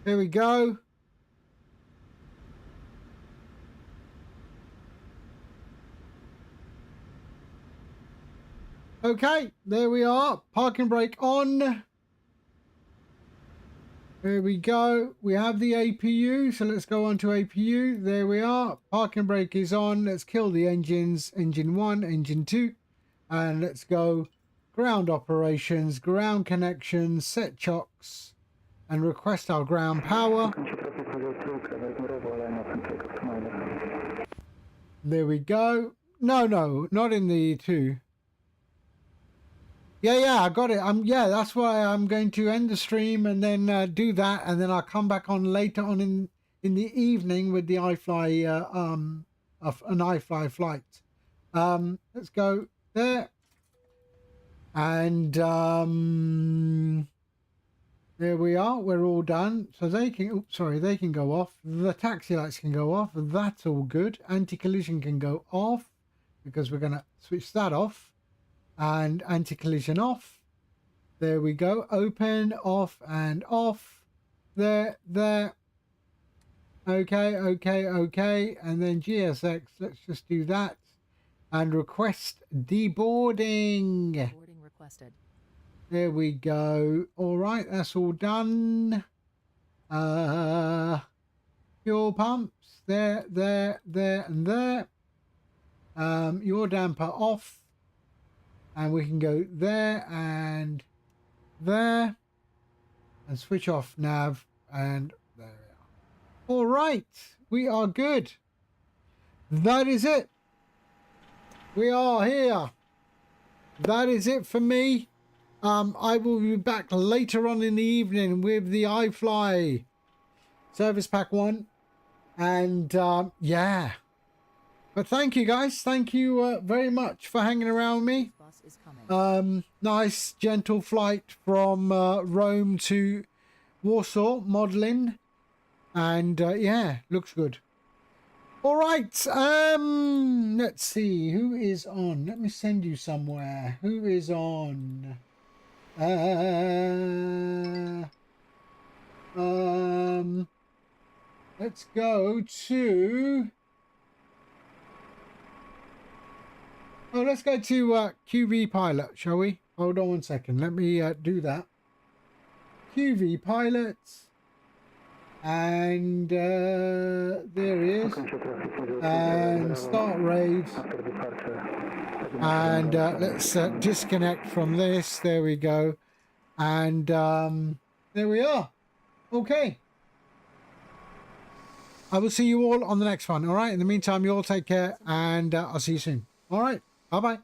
Here we go. Okay, there we are. Parking brake on. There we go. We have the APU, so let's go on to APU. There we are. Parking brake is on. Let's kill the engines. Engine 1, engine 2. And let's go ground operations, ground connections, set chocks, and request our ground power. There we go. No, not in the 2. Yeah, I got it. Yeah, that's why I'm going to end the stream and then do that, and then I'll come back on later on in the evening with the iFly an iFly flight. Let's go there, and there we are. We're all done. So they can. Oops, sorry, they can go off. The taxi lights can go off. That's all good. Anti-collision can go off because we're gonna switch that off. And anti-collision off. There we go. Open, off, and off. There. Okay. And then GSX, let's just do that. And request deboarding. Boarding requested. There we go. All right, that's all done. Fuel pumps. There, and there. Your damper off. And we can go there and there and switch off nav, and there we are. All right, we are good. That is it. We are here. That is it for me. I will be back later on in the evening with the iFly Service Pack 1. And yeah. But thank you guys. Thank you very much for hanging around with me. Bus is coming. Nice gentle flight from Rome to Warsaw, modeling, and yeah, looks good. All right, let's see who is on. Let me send you somewhere. Who is on? Let's go to. Oh, let's go to QV Pilot, shall we? Hold on one second. Let me do that. QV Pilot. And there he is. And start raid. And let's disconnect from this. There we go. And there we are. Okay. I will see you all on the next one. All right. In the meantime, you all take care, and I'll see you soon. All right. Bye bye.